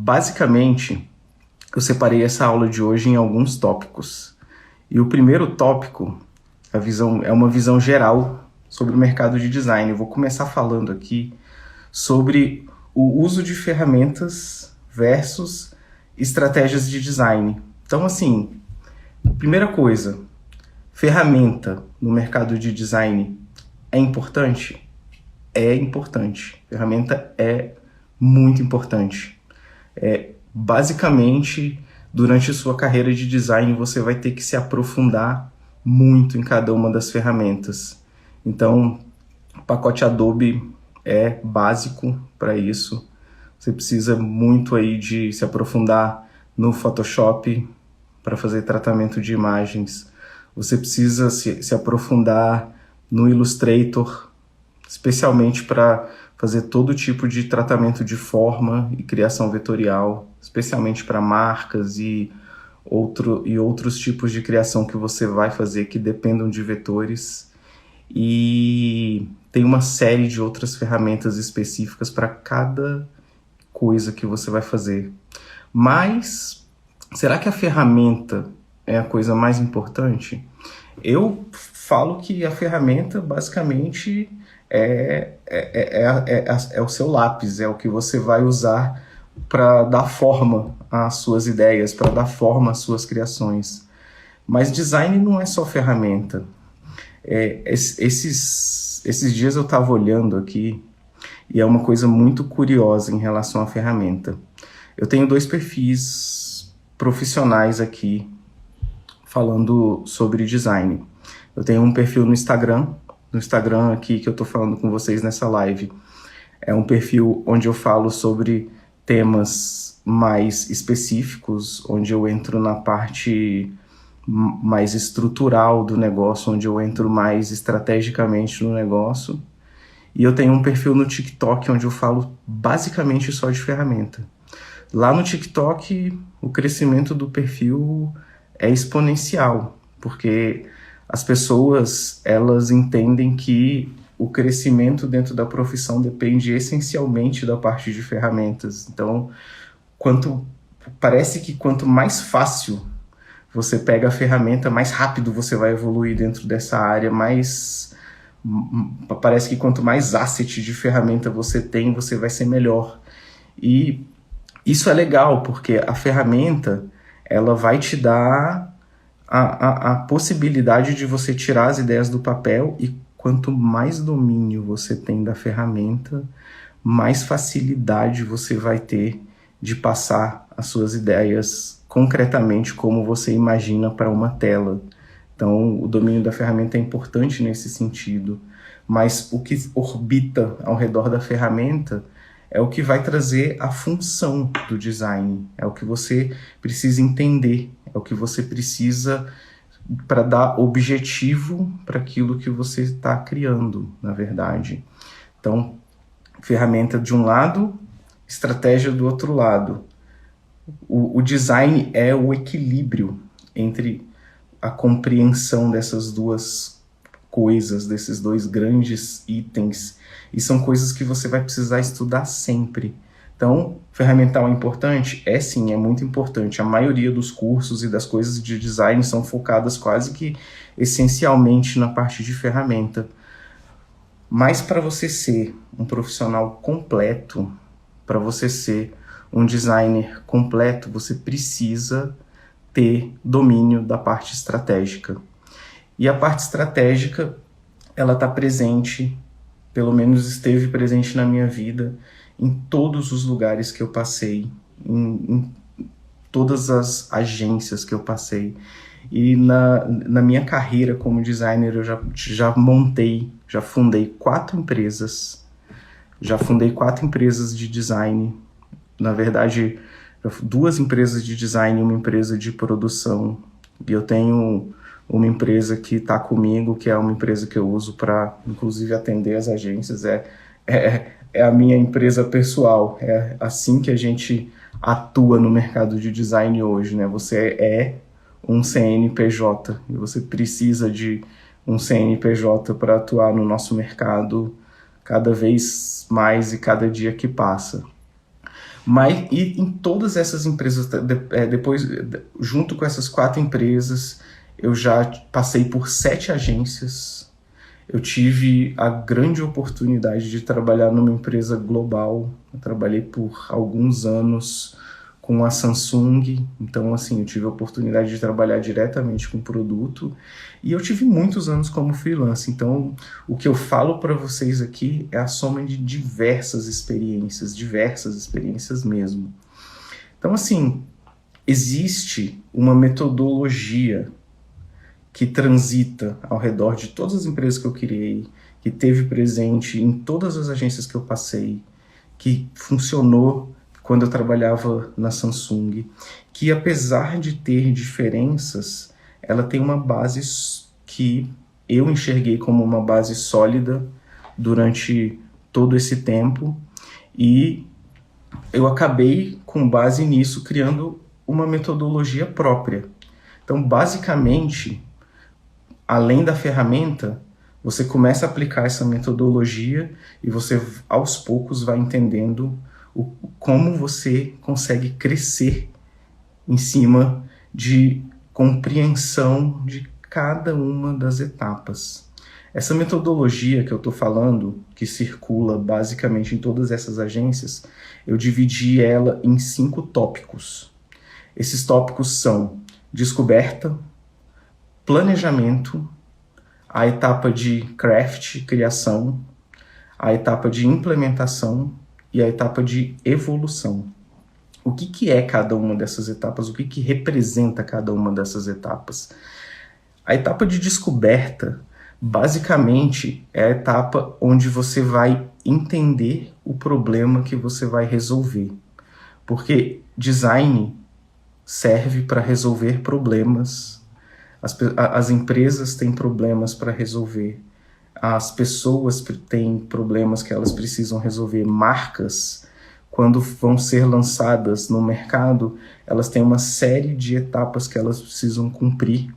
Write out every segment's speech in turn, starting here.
Basicamente, eu separei essa aula de hoje em alguns tópicos. E o primeiro tópico é uma visão geral sobre o mercado de design. Eu vou começar falando aqui sobre o uso de ferramentas versus estratégias de design. Então, assim, primeira coisa, ferramenta no mercado de design é importante? É importante. Ferramenta é muito importante. Basicamente, durante a sua carreira de design, você vai ter que se aprofundar muito em cada uma das ferramentas. Então, o pacote Adobe é básico para isso. Você precisa muito aí de se aprofundar no Photoshop para fazer tratamento de imagens. Você precisa se aprofundar no Illustrator, especialmente para fazer todo tipo de tratamento de forma e criação vetorial, especialmente para marcas e outros tipos de criação que você vai fazer que dependam de vetores. E tem uma série de outras ferramentas específicas para cada coisa que você vai fazer. Mas, será que a ferramenta é a coisa mais importante? Eu falo que a ferramenta basicamente é o seu lápis, é o que você vai usar para dar forma às suas ideias, para dar forma às suas criações. Mas design não é só ferramenta. Esses dias eu estava olhando aqui e é uma coisa muito curiosa em relação à ferramenta. Eu tenho 2 perfis profissionais aqui falando sobre design. Eu tenho um perfil no Instagram aqui que eu estou falando com vocês nessa live. É um perfil onde eu falo sobre temas mais específicos, onde eu entro na parte mais estrutural do negócio, onde eu entro mais estrategicamente no negócio. E eu tenho um perfil no TikTok onde eu falo basicamente só de ferramenta. Lá no TikTok, o crescimento do perfil é exponencial, porque as pessoas, elas entendem que o crescimento dentro da profissão depende essencialmente da parte de ferramentas. Então, parece que quanto mais fácil você pega a ferramenta, mais rápido você vai evoluir dentro dessa área, parece que quanto mais asset de ferramenta você tem, você vai ser melhor. E isso é legal, porque a ferramenta, ela vai te dar a possibilidade de você tirar as ideias do papel, e quanto mais domínio você tem da ferramenta, mais facilidade você vai ter de passar as suas ideias concretamente como você imagina para uma tela. Então, o domínio da ferramenta é importante nesse sentido, mas o que orbita ao redor da ferramenta é o que vai trazer a função do design, é o que você precisa entender, é o que você precisa para dar objetivo para aquilo que você está criando, na verdade. Então, ferramenta de um lado, estratégia do outro lado. O design é o equilíbrio entre a compreensão dessas duas coisas, desses 2 grandes itens, e são coisas que você vai precisar estudar sempre. Então, ferramental é importante? Sim, é muito importante. A maioria dos cursos e das coisas de design são focadas quase que essencialmente na parte de ferramenta. Mas para você ser um profissional completo, para você ser um designer completo, você precisa ter domínio da parte estratégica. E a parte estratégica, ela está presente, pelo menos esteve presente na minha vida, em todos os lugares que eu passei, em todas as agências que eu passei. E na minha carreira como designer, eu já fundei 4 empresas. Já fundei 4 empresas de design. Na verdade, 2 empresas de design e uma empresa de produção. E eu tenho uma empresa que está comigo, que é uma empresa que eu uso para, inclusive, atender as agências. É a minha empresa pessoal. É assim que a gente atua no mercado de design hoje, né? Você é um CNPJ e você precisa de um CNPJ para atuar no nosso mercado cada vez mais e cada dia que passa. Mas e em todas essas empresas, depois, junto com essas 4 empresas, eu já passei por 7 agências. Eu tive a grande oportunidade de trabalhar numa empresa global. Eu trabalhei por alguns anos com a Samsung, então assim, eu tive a oportunidade de trabalhar diretamente com o produto, e eu tive muitos anos como freelancer. Então o que eu falo para vocês aqui é a soma de diversas experiências mesmo. Então assim, existe uma metodologia que transita ao redor de todas as empresas que eu criei, que teve presente em todas as agências que eu passei, que funcionou quando eu trabalhava na Samsung, que apesar de ter diferenças, ela tem uma base que eu enxerguei como uma base sólida durante todo esse tempo, e eu acabei, com base nisso, criando uma metodologia própria. Então, basicamente, além da ferramenta, você começa a aplicar essa metodologia e você, aos poucos, vai entendendo como você consegue crescer em cima de compreensão de cada uma das etapas. Essa metodologia que eu estou falando, que circula basicamente em todas essas agências, eu dividi ela em 5 tópicos. Esses tópicos são descoberta, planejamento, a etapa de craft, criação, a etapa de implementação e a etapa de evolução. O que é cada uma dessas etapas? O que representa cada uma dessas etapas? A etapa de descoberta, basicamente, é a etapa onde você vai entender o problema que você vai resolver. Porque design serve para resolver problemas. As empresas têm problemas para resolver. As pessoas têm problemas que elas precisam resolver. Marcas, quando vão ser lançadas no mercado, elas têm uma série de etapas que elas precisam cumprir.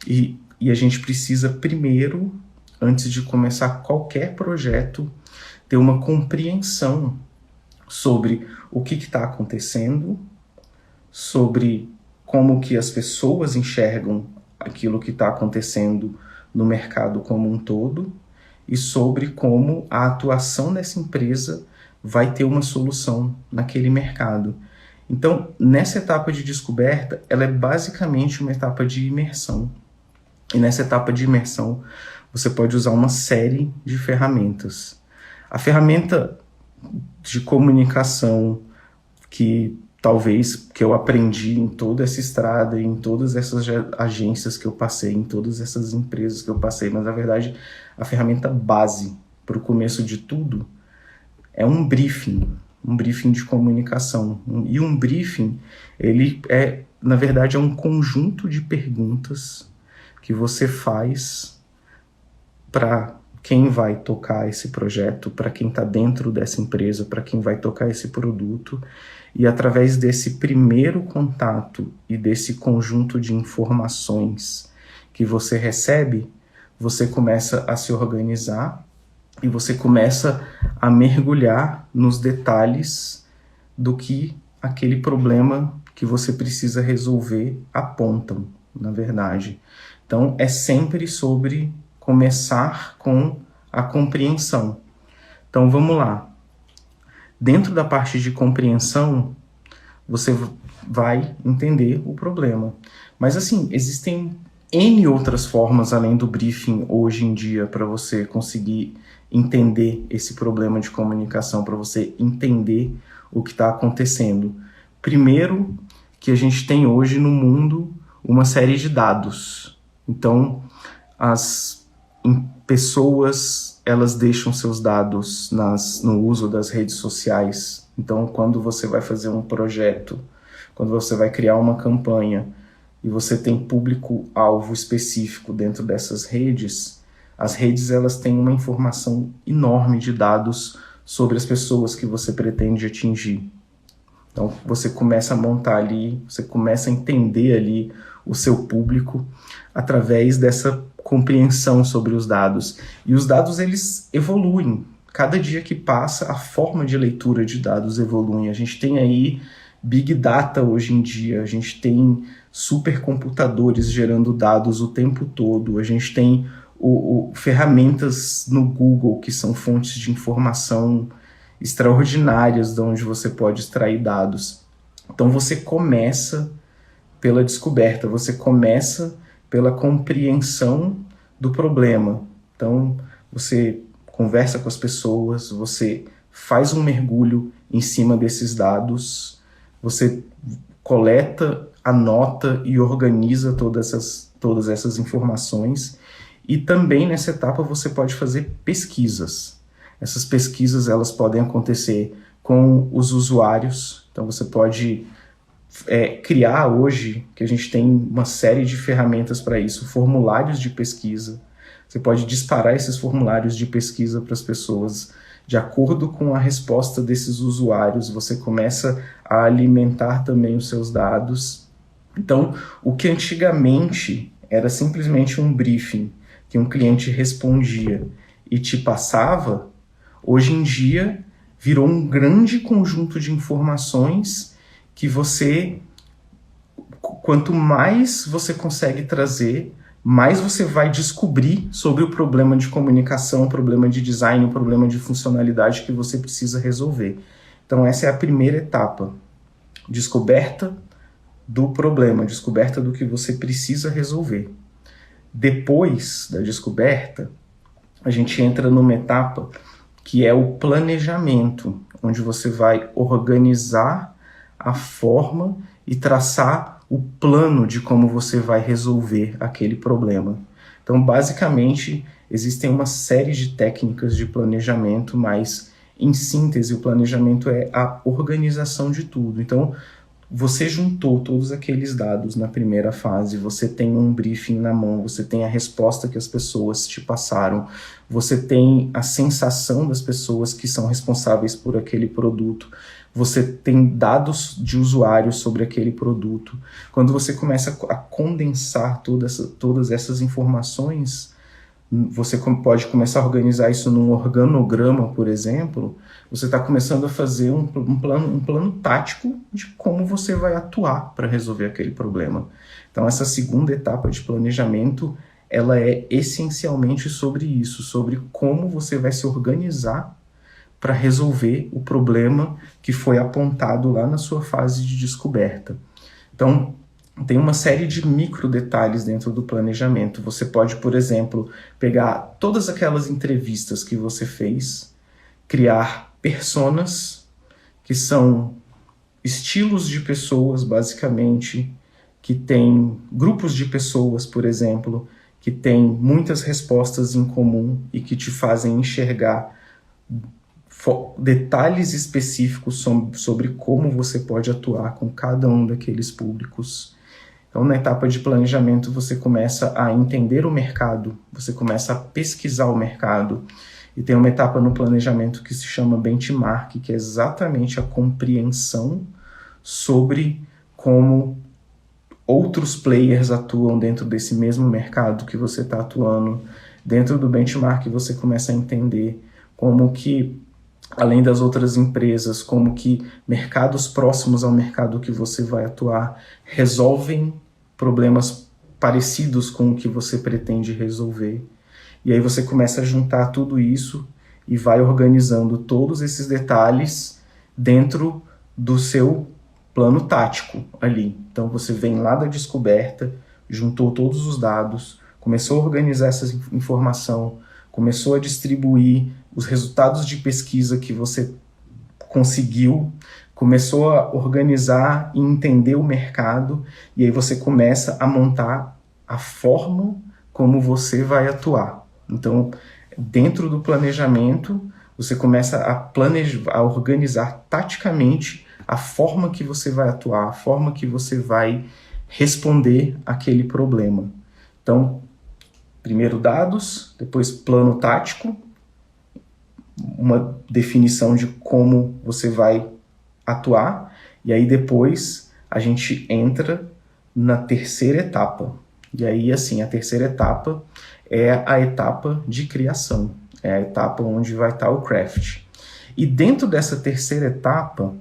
E a gente precisa primeiro, antes de começar qualquer projeto, ter uma compreensão sobre o que está acontecendo, sobre como que as pessoas enxergam aquilo que está acontecendo no mercado como um todo, e sobre como a atuação dessa empresa vai ter uma solução naquele mercado. Então, nessa etapa de descoberta, ela é basicamente uma etapa de imersão. E nessa etapa de imersão, você pode usar uma série de ferramentas. A ferramenta de comunicação que eu aprendi em toda essa estrada, em todas essas agências que eu passei, em todas essas empresas que eu passei, mas na verdade a ferramenta base para o começo de tudo é um briefing de comunicação. E um briefing, ele na verdade, é um conjunto de perguntas que você faz para quem vai tocar esse projeto, para quem está dentro dessa empresa, para quem vai tocar esse produto. E através desse primeiro contato e desse conjunto de informações que você recebe, você começa a se organizar e você começa a mergulhar nos detalhes do que aquele problema que você precisa resolver apontam, na verdade. Então, é sempre sobre começar com a compreensão. Então, vamos lá. Dentro da parte de compreensão, você vai entender o problema. Mas, assim, existem N outras formas, além do briefing, hoje em dia, para você conseguir entender esse problema de comunicação, para você entender o que está acontecendo. Primeiro, que a gente tem hoje no mundo uma série de dados. Então, as pessoas, elas deixam seus dados no uso das redes sociais. Então, quando você vai fazer um projeto, quando você vai criar uma campanha e você tem público-alvo específico dentro dessas redes, as redes, elas têm uma informação enorme de dados sobre as pessoas que você pretende atingir. Então, você começa a montar ali, você começa a entender ali o seu público através dessa compreensão sobre os dados. E os dados, eles evoluem. cada dia que passa, a forma de leitura de dados evolui. A gente tem aí Big Data hoje em dia, a gente tem supercomputadores gerando dados o tempo todo, a gente tem ferramentas no Google que são fontes de informação extraordinárias de onde você pode extrair dados. Então você começa pela descoberta, você começa pela compreensão do problema. Então você conversa com as pessoas, você faz um mergulho em cima desses dados, você coleta, anota e organiza todas essas informações, e também nessa etapa você pode fazer pesquisas. Essas pesquisas elas podem acontecer com os usuários, então você pode criar hoje, que a gente tem uma série de ferramentas para isso, formulários de pesquisa. Você pode disparar esses formulários de pesquisa para as pessoas. De acordo com a resposta desses usuários, você começa a alimentar também os seus dados. Então, o que antigamente era simplesmente um briefing que um cliente respondia e te passava, hoje em dia virou um grande conjunto de informações que você, quanto mais você consegue trazer, mais você vai descobrir sobre o problema de comunicação, o problema de design, o problema de funcionalidade que você precisa resolver. Então essa é a primeira etapa. Descoberta do problema, descoberta do que você precisa resolver. Depois da descoberta, a gente entra numa etapa que é o planejamento, onde você vai organizar a forma e traçar o plano de como você vai resolver aquele problema. Então, basicamente, existem uma série de técnicas de planejamento, mas, em síntese, o planejamento é a organização de tudo. Então, você juntou todos aqueles dados na primeira fase, você tem um briefing na mão, você tem a resposta que as pessoas te passaram, você tem a sensação das pessoas que são responsáveis por aquele produto, você tem dados de usuários sobre aquele produto. Quando você começa a condensar todas essas informações, você pode começar a organizar isso num organograma, por exemplo. Você está começando a fazer um plano tático de como você vai atuar para resolver aquele problema. Então essa segunda etapa de planejamento, ela é essencialmente sobre isso, sobre como você vai se organizar para resolver o problema que foi apontado lá na sua fase de descoberta. Então, tem uma série de micro detalhes dentro do planejamento. Você pode, por exemplo, pegar todas aquelas entrevistas que você fez, criar personas, que são estilos de pessoas, basicamente, que têm grupos de pessoas, por exemplo, que têm muitas respostas em comum e que te fazem enxergar detalhes específicos sobre como você pode atuar com cada um daqueles públicos. Então, na etapa de planejamento, você começa a entender o mercado, você começa a pesquisar o mercado, e tem uma etapa no planejamento que se chama benchmark, que é exatamente a compreensão sobre como outros players atuam dentro desse mesmo mercado que você está atuando. Dentro do benchmark, você começa a entender como que, além das outras empresas, como que mercados próximos ao mercado que você vai atuar resolvem problemas parecidos com o que você pretende resolver. E aí você começa a juntar tudo isso e vai organizando todos esses detalhes dentro do seu plano tático ali. Então você vem lá da descoberta, juntou todos os dados, começou a organizar essa informação, começou a distribuir os resultados de pesquisa que você conseguiu, começou a organizar e entender o mercado, e aí você começa a montar a forma como você vai atuar. Então, dentro do planejamento, você começa a organizar taticamente a forma que você vai atuar, a forma que você vai responder àquele problema. Então, primeiro dados, depois plano tático, uma definição de como você vai atuar, e aí depois a gente entra na terceira etapa. E aí, assim, a terceira etapa é a etapa de criação. é a etapa onde vai estar o craft. E dentro dessa terceira etapa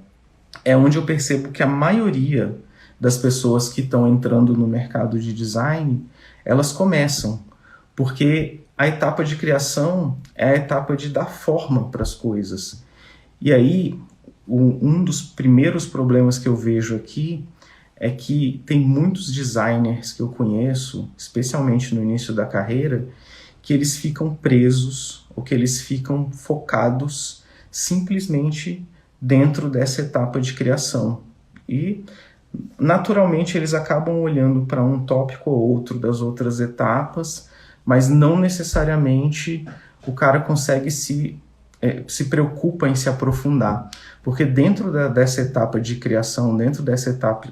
é onde eu percebo que a maioria das pessoas que estão entrando no mercado de design, elas começam, porque a etapa de criação é a etapa de dar forma para as coisas. E aí, um dos primeiros problemas que eu vejo aqui é que tem muitos designers que eu conheço, especialmente no início da carreira, que eles ficam presos ou que eles ficam focados simplesmente dentro dessa etapa de criação. E, naturalmente, eles acabam olhando para um tópico ou outro das outras etapas, mas não necessariamente o cara consegue se preocupa em se aprofundar. Porque dentro dessa etapa de criação, dentro dessa etapa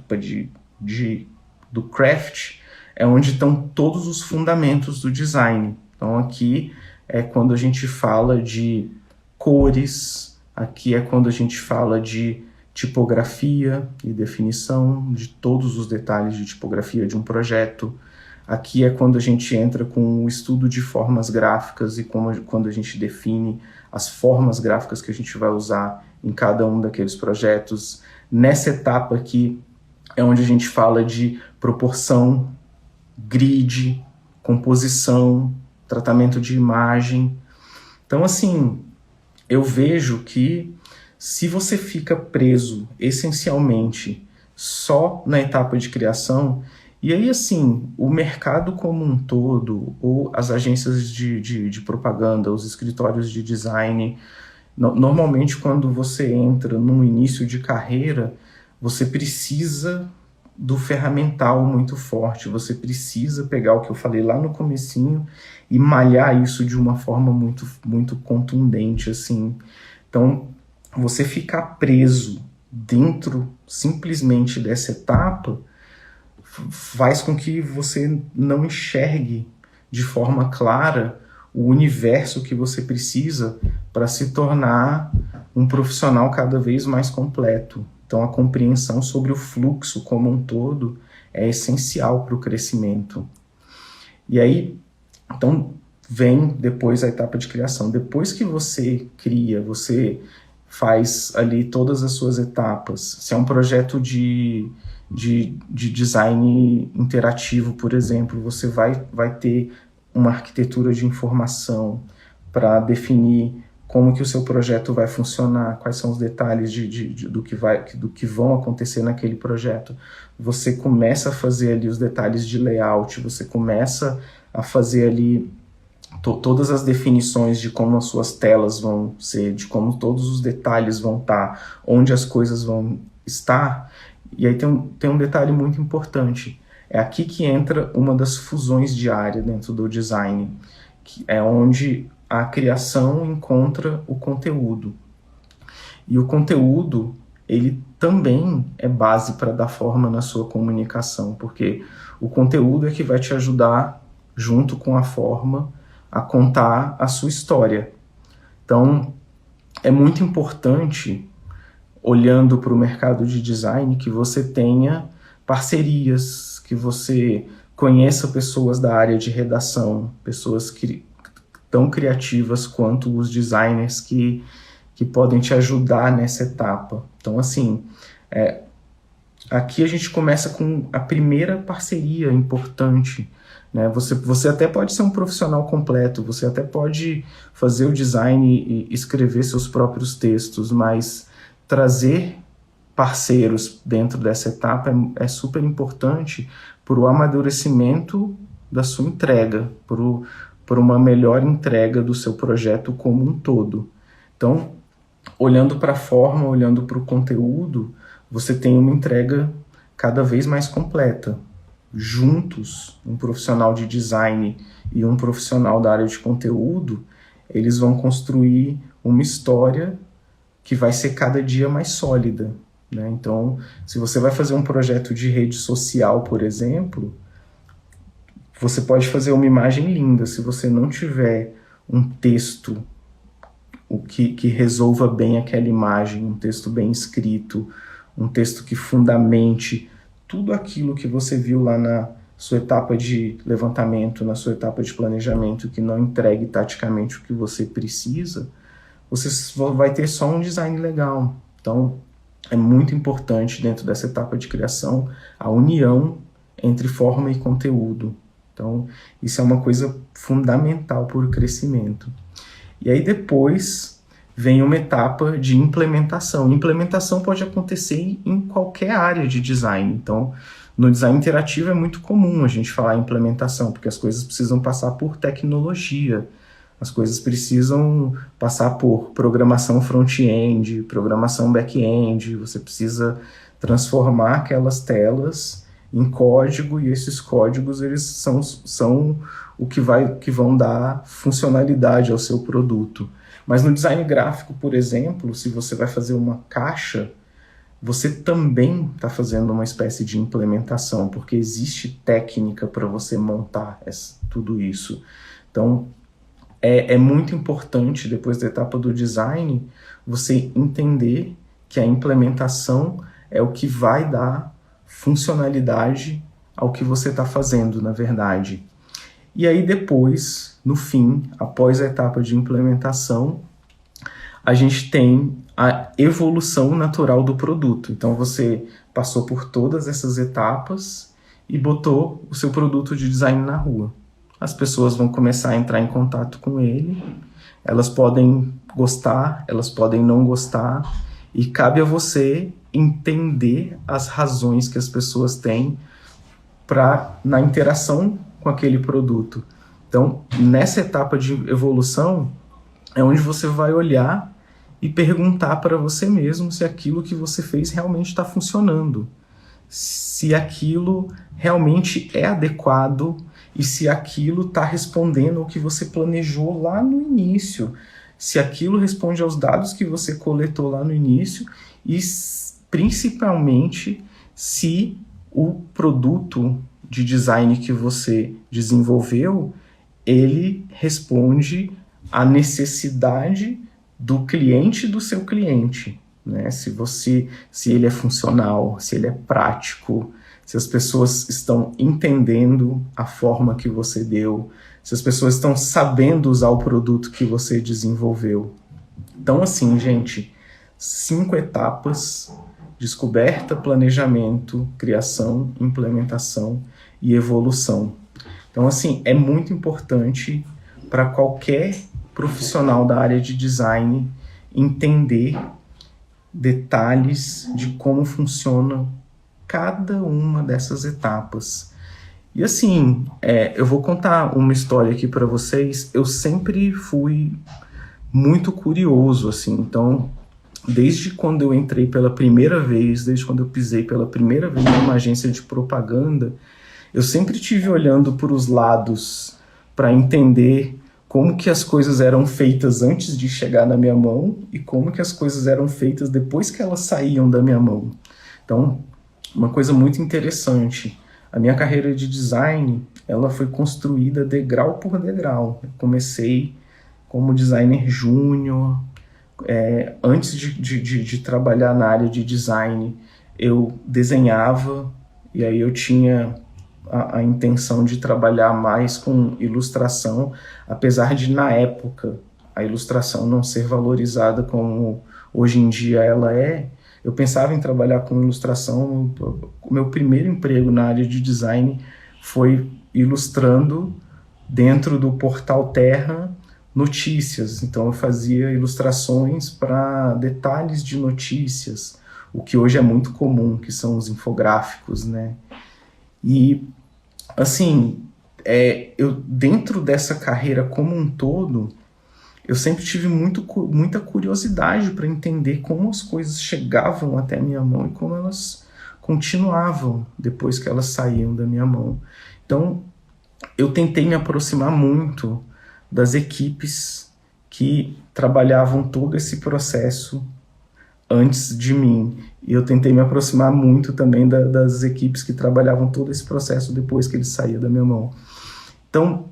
do craft, é onde estão todos os fundamentos do design. Então aqui é quando a gente fala de cores, aqui é quando a gente fala de tipografia e definição de todos os detalhes de tipografia de um projeto. Aqui é quando a gente entra com o estudo de formas gráficas e quando a gente define as formas gráficas que a gente vai usar em cada um daqueles projetos. Nessa etapa aqui é onde a gente fala de proporção, grid, composição, tratamento de imagem. Então, assim, eu vejo que se você fica preso essencialmente só na etapa de criação, e aí, assim, o mercado como um todo, ou as agências de propaganda, os escritórios de design, normalmente quando você entra num início de carreira, você precisa do ferramental muito forte, você precisa pegar o que eu falei lá no comecinho e malhar isso de uma forma muito, muito contundente, assim. Então, você ficar preso dentro simplesmente dessa etapa faz com que você não enxergue de forma clara o universo que você precisa para se tornar um profissional cada vez mais completo. Então a compreensão sobre o fluxo como um todo é essencial para o crescimento. E aí, então vem depois a etapa de criação. Depois que você cria, você faz ali todas as suas etapas. Se é um projeto de design interativo, por exemplo, você vai ter uma arquitetura de informação para definir como que o seu projeto vai funcionar, quais são os detalhes do que vão acontecer naquele projeto. Você começa a fazer ali os detalhes de layout, você começa a fazer ali todas as definições de como as suas telas vão ser, de como todos os detalhes vão estar, onde as coisas vão estar. E aí tem um detalhe muito importante. É aqui que entra uma das fusões de área dentro do design, que é onde a criação encontra o conteúdo. E o conteúdo, ele também é base para dar forma na sua comunicação, porque o conteúdo é que vai te ajudar, junto com a forma, a contar a sua história. Então, é muito importante, olhando para o mercado de design, que você tenha parcerias, que você conheça pessoas da área de redação, pessoas tão criativas quanto os designers que podem te ajudar nessa etapa. Então, assim, aqui a gente começa com a primeira parceria importante, né? Você até pode ser um profissional completo, você até pode fazer o design e escrever seus próprios textos, mas trazer parceiros dentro dessa etapa é super importante para o amadurecimento da sua entrega, por uma melhor entrega do seu projeto como um todo. Então, olhando para a forma, olhando para o conteúdo, você tem uma entrega cada vez mais completa. Juntos, um profissional de design e um profissional da área de conteúdo, eles vão construir uma história que vai ser cada dia mais sólida, né? Então, se você vai fazer um projeto de rede social, por exemplo, você pode fazer uma imagem linda. Se você não tiver um texto que resolva bem aquela imagem, um texto bem escrito, um texto que fundamente tudo aquilo que você viu lá sua etapa de levantamento, na sua etapa de planejamento, que não entregue taticamente o que você precisa, você vai ter só um design legal. Então, é muito importante dentro dessa etapa de criação a união entre forma e conteúdo. Então, isso é uma coisa fundamental para o crescimento. E aí depois vem uma etapa de implementação. Implementação pode acontecer em qualquer área de design. Então, no design interativo é muito comum a gente falar em implementação, porque as coisas precisam passar por tecnologia, as coisas precisam passar por programação front-end, programação back-end, você precisa transformar aquelas telas em código, e esses códigos eles são o que vão dar funcionalidade ao seu produto. Mas no design gráfico, por exemplo, se você vai fazer uma caixa, você também está fazendo uma espécie de implementação, porque existe técnica para você montar tudo isso. Então, é muito importante, depois da etapa do design, você entender que a implementação é o que vai dar funcionalidade ao que você está fazendo, na verdade. E aí depois, no fim, após a etapa de implementação, a gente tem a evolução natural do produto. Então você passou por todas essas etapas e botou o seu produto de design na rua. As pessoas vão começar a entrar em contato com ele, elas podem gostar, elas podem não gostar, e cabe a você entender as razões que as pessoas têm na interação com aquele produto. Então, nessa etapa de evolução, é onde você vai olhar e perguntar para você mesmo se aquilo que você fez realmente está funcionando, se aquilo realmente é adequado e se aquilo está respondendo ao que você planejou lá no início, se aquilo responde aos dados que você coletou lá no início e, principalmente, se o produto de design que você desenvolveu, ele responde à necessidade do cliente do seu cliente, né? Se ele é funcional, se ele é prático, se as pessoas estão entendendo a forma que você deu, se as pessoas estão sabendo usar o produto que você desenvolveu. Então, assim, gente, 5 etapas: descoberta, planejamento, criação, implementação e evolução. Então, assim, é muito importante para qualquer profissional da área de design entender detalhes de como funciona cada uma dessas etapas. E assim, eu vou contar uma história aqui para vocês. Eu sempre fui muito curioso, assim. Então, desde quando eu entrei pela primeira vez, desde quando eu pisei pela primeira vez numa agência de propaganda, eu sempre estive olhando para os lados para entender como que as coisas eram feitas antes de chegar na minha mão e como que as coisas eram feitas depois que elas saíam da minha mão. Então, uma coisa muito interessante, a minha carreira de design, ela foi construída degrau por degrau. Eu comecei como designer júnior. Antes de trabalhar na área de design, eu desenhava, e aí eu tinha a intenção de trabalhar mais com ilustração, apesar de, na época, a ilustração não ser valorizada como hoje em dia ela é. Eu pensava em trabalhar com ilustração. O meu primeiro emprego na área de design foi ilustrando dentro do portal Terra notícias. Então eu fazia ilustrações para detalhes de notícias, o que hoje é muito comum, que são os infográficos, né? E, assim, eu dentro dessa carreira como um todo, eu sempre tive muita curiosidade para entender como as coisas chegavam até a minha mão e como elas continuavam depois que elas saíam da minha mão. Então, eu tentei me aproximar muito das equipes que trabalhavam todo esse processo antes de mim. E eu tentei me aproximar muito também das equipes que trabalhavam todo esse processo depois que ele saía da minha mão. Então,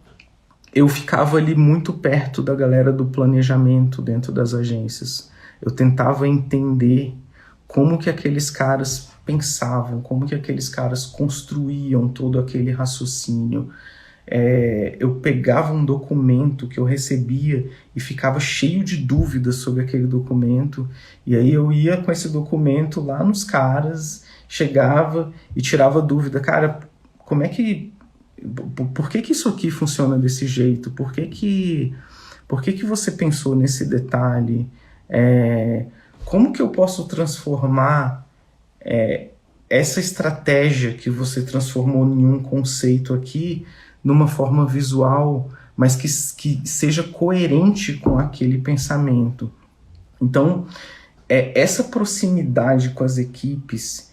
eu ficava ali muito perto da galera do planejamento dentro das agências. Eu tentava entender como que aqueles caras pensavam, como que aqueles caras construíam todo aquele raciocínio. Eu pegava um documento que eu recebia e ficava cheio de dúvidas sobre aquele documento, e aí eu ia com esse documento lá nos caras, chegava e tirava dúvida. Cara, como é que... Por que que isso aqui funciona desse jeito? Por que que você pensou nesse detalhe? Como que eu posso transformar essa estratégia que você transformou em um conceito aqui numa forma visual, mas que seja coerente com aquele pensamento? Então, essa proximidade com as equipes,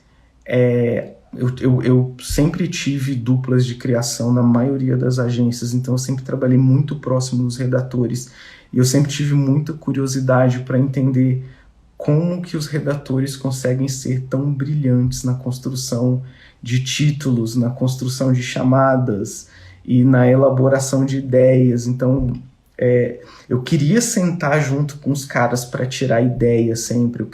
eu sempre tive duplas de criação na maioria das agências, então eu sempre trabalhei muito próximo dos redatores, e eu sempre tive muita curiosidade para entender como que os redatores conseguem ser tão brilhantes na construção de títulos, na construção de chamadas e na elaboração de ideias. Então, eu queria sentar junto com os caras para tirar ideia sempre. Eu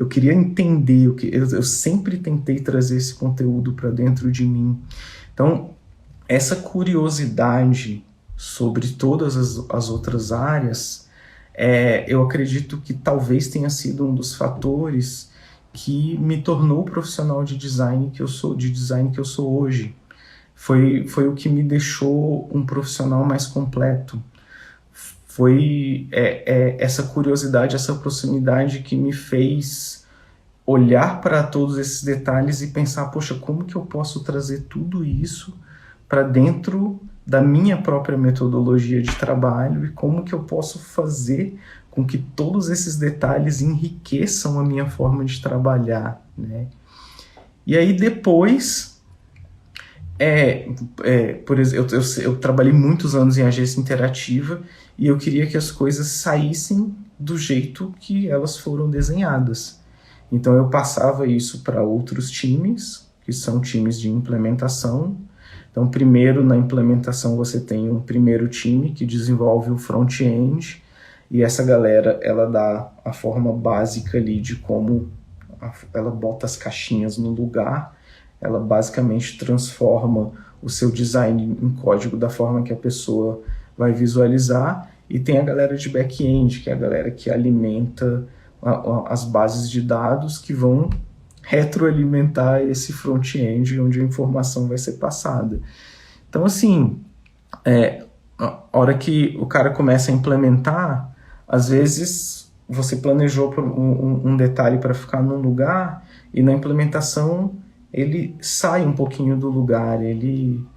queria entender. Eu sempre tentei trazer esse conteúdo para dentro de mim. Então, essa curiosidade sobre todas as outras áreas, eu acredito que talvez tenha sido um dos fatores que me tornou o profissional de design que eu sou hoje. Foi o que me deixou um profissional mais completo. Foi essa curiosidade, essa proximidade que me fez olhar para todos esses detalhes e pensar, poxa, como que eu posso trazer tudo isso para dentro da minha própria metodologia de trabalho e como que eu posso fazer com que todos esses detalhes enriqueçam a minha forma de trabalhar, né? E aí depois... por exemplo, eu trabalhei muitos anos em agência interativa e eu queria que as coisas saíssem do jeito que elas foram desenhadas. Então eu passava isso para outros times, que são times de implementação. Então, primeiro na implementação você tem um primeiro time que desenvolve o front-end, e essa galera, ela dá a forma básica ali de como ela bota as caixinhas no lugar. Ela basicamente transforma o seu design em código da forma que a pessoa vai visualizar, e tem a galera de back-end, que é a galera que alimenta as bases de dados que vão retroalimentar esse front-end onde a informação vai ser passada. Então, assim, a hora que o cara começa a implementar, às vezes você planejou um detalhe para ficar num lugar e na implementação ele sai um pouquinho do lugar, ele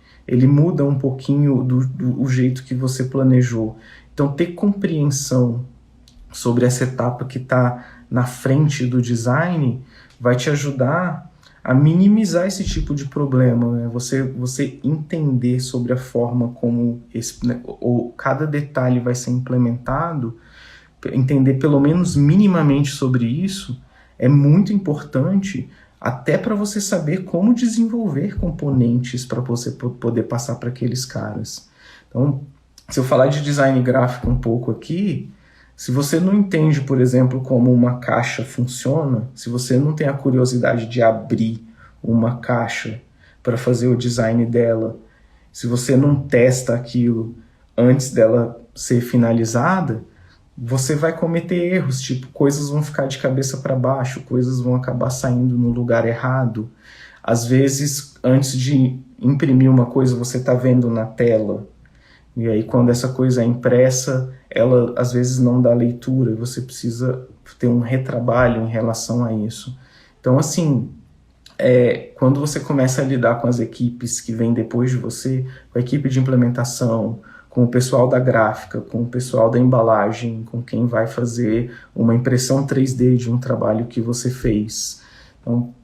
muda um pouquinho do jeito que você planejou. Então, ter compreensão sobre essa etapa que está na frente do design vai te ajudar a minimizar esse tipo de problema, né? Você entender sobre a forma como cada detalhe vai ser implementado, entender pelo menos minimamente sobre isso, é muito importante, até para você saber como desenvolver componentes para você poder passar para aqueles caras. Então, se eu falar de design gráfico um pouco aqui, se você não entende, por exemplo, como uma caixa funciona, se você não tem a curiosidade de abrir uma caixa para fazer o design dela, se você não testa aquilo antes dela ser finalizada, você vai cometer erros, tipo, coisas vão ficar de cabeça para baixo, coisas vão acabar saindo no lugar errado. Às vezes, antes de imprimir uma coisa, você está vendo na tela, e aí quando essa coisa é impressa, ela às vezes não dá leitura, e você precisa ter um retrabalho em relação a isso. Então, assim, quando você começa a lidar com as equipes que vêm depois de você, com a equipe de implementação, com o pessoal da gráfica, com o pessoal da embalagem, com quem vai fazer uma impressão 3D de um trabalho que você fez. Então,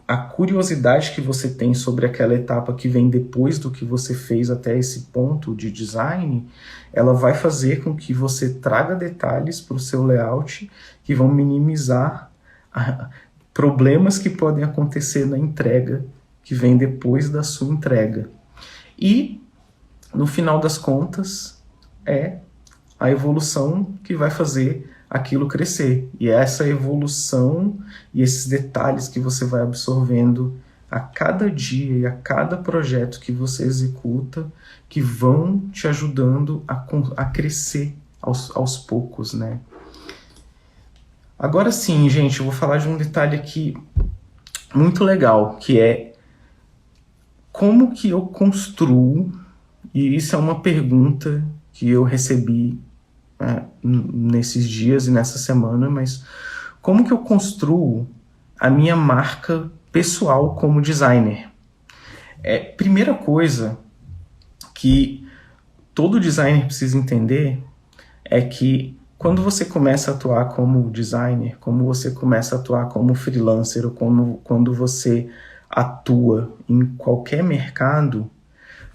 a curiosidade que você tem sobre aquela etapa que vem depois do que você fez até esse ponto de design, ela vai fazer com que você traga detalhes para o seu layout que vão minimizar problemas que podem acontecer na entrega que vem depois da sua entrega. E no final das contas, é a evolução que vai fazer aquilo crescer. E é essa evolução e esses detalhes que você vai absorvendo a cada dia e a cada projeto que você executa que vão te ajudando a crescer aos poucos, né? Agora sim, gente, eu vou falar de um detalhe aqui muito legal, que é como que eu construo, e isso é uma pergunta que eu recebi nesses dias e nessa semana, mas como que eu construo a minha marca pessoal como designer? Primeira coisa que todo designer precisa entender é que quando você começa a atuar como designer, como você começa a atuar como freelancer, ou quando você atua em qualquer mercado,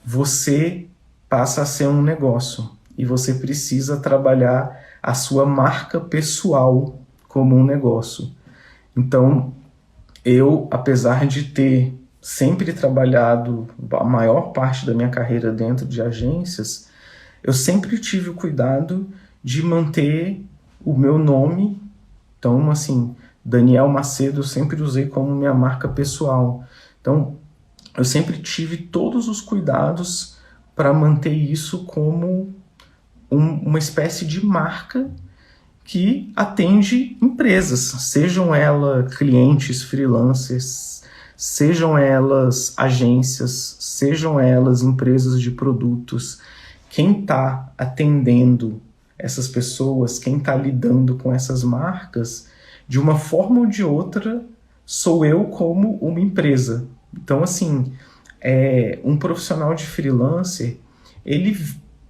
você passa a ser um negócio e você precisa trabalhar a sua marca pessoal como um negócio. Então, eu, apesar de ter sempre trabalhado a maior parte da minha carreira dentro de agências, eu sempre tive o cuidado de manter o meu nome. Então, assim, Daniel Macedo eu sempre usei como minha marca pessoal. Então, eu sempre tive todos os cuidados para manter isso como uma espécie de marca que atende empresas, sejam elas clientes, freelancers, sejam elas agências, sejam elas empresas de produtos. Quem está atendendo essas pessoas, quem está lidando com essas marcas, de uma forma ou de outra, sou eu como uma empresa. Então, assim, um profissional de freelancer, ele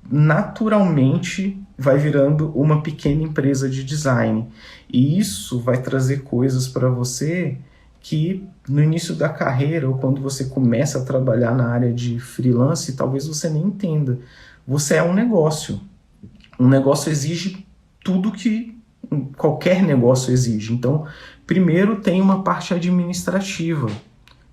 naturalmente vai virando uma pequena empresa de design. E isso vai trazer coisas para você que no início da carreira, ou quando você começa a trabalhar na área de freelance, talvez você nem entenda. Você é um negócio. Um negócio exige tudo que qualquer negócio exige. Então, primeiro tem uma parte administrativa,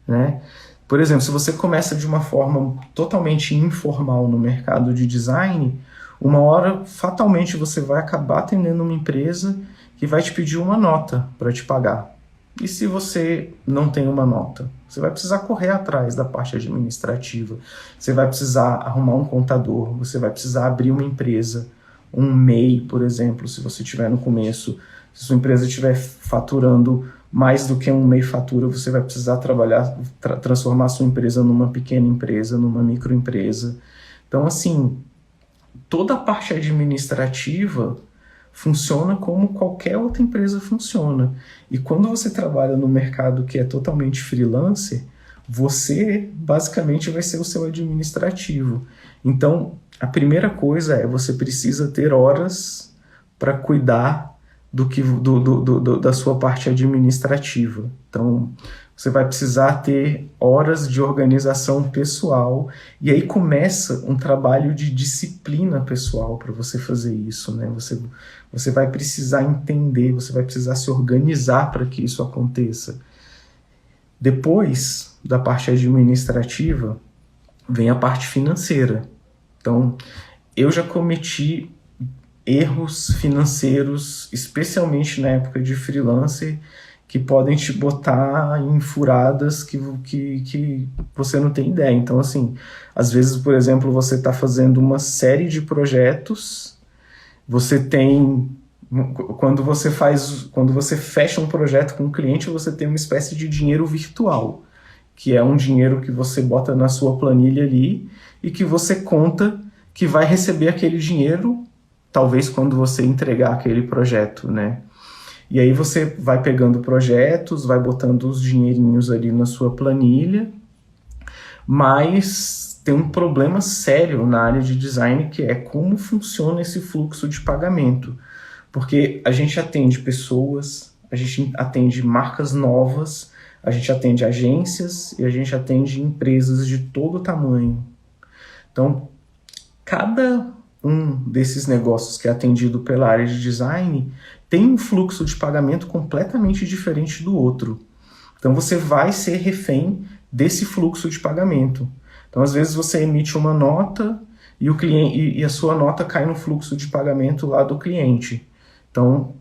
né? Por exemplo, se você começa de uma forma totalmente informal no mercado de design, uma hora, fatalmente, você vai acabar atendendo uma empresa que vai te pedir uma nota para te pagar. E se você não tem uma nota? Você vai precisar correr atrás da parte administrativa. Você vai precisar arrumar um contador, você vai precisar abrir uma empresa, um MEI, por exemplo, se você estiver no começo. Se sua empresa estiver faturando mais do que um MEI fatura, você vai precisar transformar sua empresa numa pequena empresa, numa microempresa. Então, assim, toda a parte administrativa funciona como qualquer outra empresa funciona. E quando você trabalha no mercado que é totalmente freelancer, você basicamente vai ser o seu administrativo. Então, a primeira coisa é você precisa ter horas para cuidar da sua parte administrativa. Então, você vai precisar ter horas de organização pessoal, e aí começa um trabalho de disciplina pessoal para você fazer isso, né? Você vai precisar entender, você vai precisar se organizar para que isso aconteça. Depois da parte administrativa, vem a parte financeira. Então, eu já cometi erros financeiros, especialmente na época de freelancer, que podem te botar em furadas que você não tem ideia. Então, assim, às vezes, por exemplo, você está fazendo uma série de projetos, você tem... Quando você fecha um projeto com um cliente, você tem uma espécie de dinheiro virtual, que é um dinheiro que você bota na sua planilha ali e que você conta que vai receber aquele dinheiro, talvez quando você entregar aquele projeto, né? E aí você vai pegando projetos, vai botando os dinheirinhos ali na sua planilha, mas tem um problema sério na área de design, que é como funciona esse fluxo de pagamento. Porque a gente atende pessoas, a gente atende marcas novas, a gente atende agências e a gente atende empresas de todo tamanho. Então, cada um desses negócios que é atendido pela área de design tem um fluxo de pagamento completamente diferente do outro. Então você vai ser refém desse fluxo de pagamento. Então às vezes você emite uma nota e a sua nota cai no fluxo de pagamento lá do cliente. Então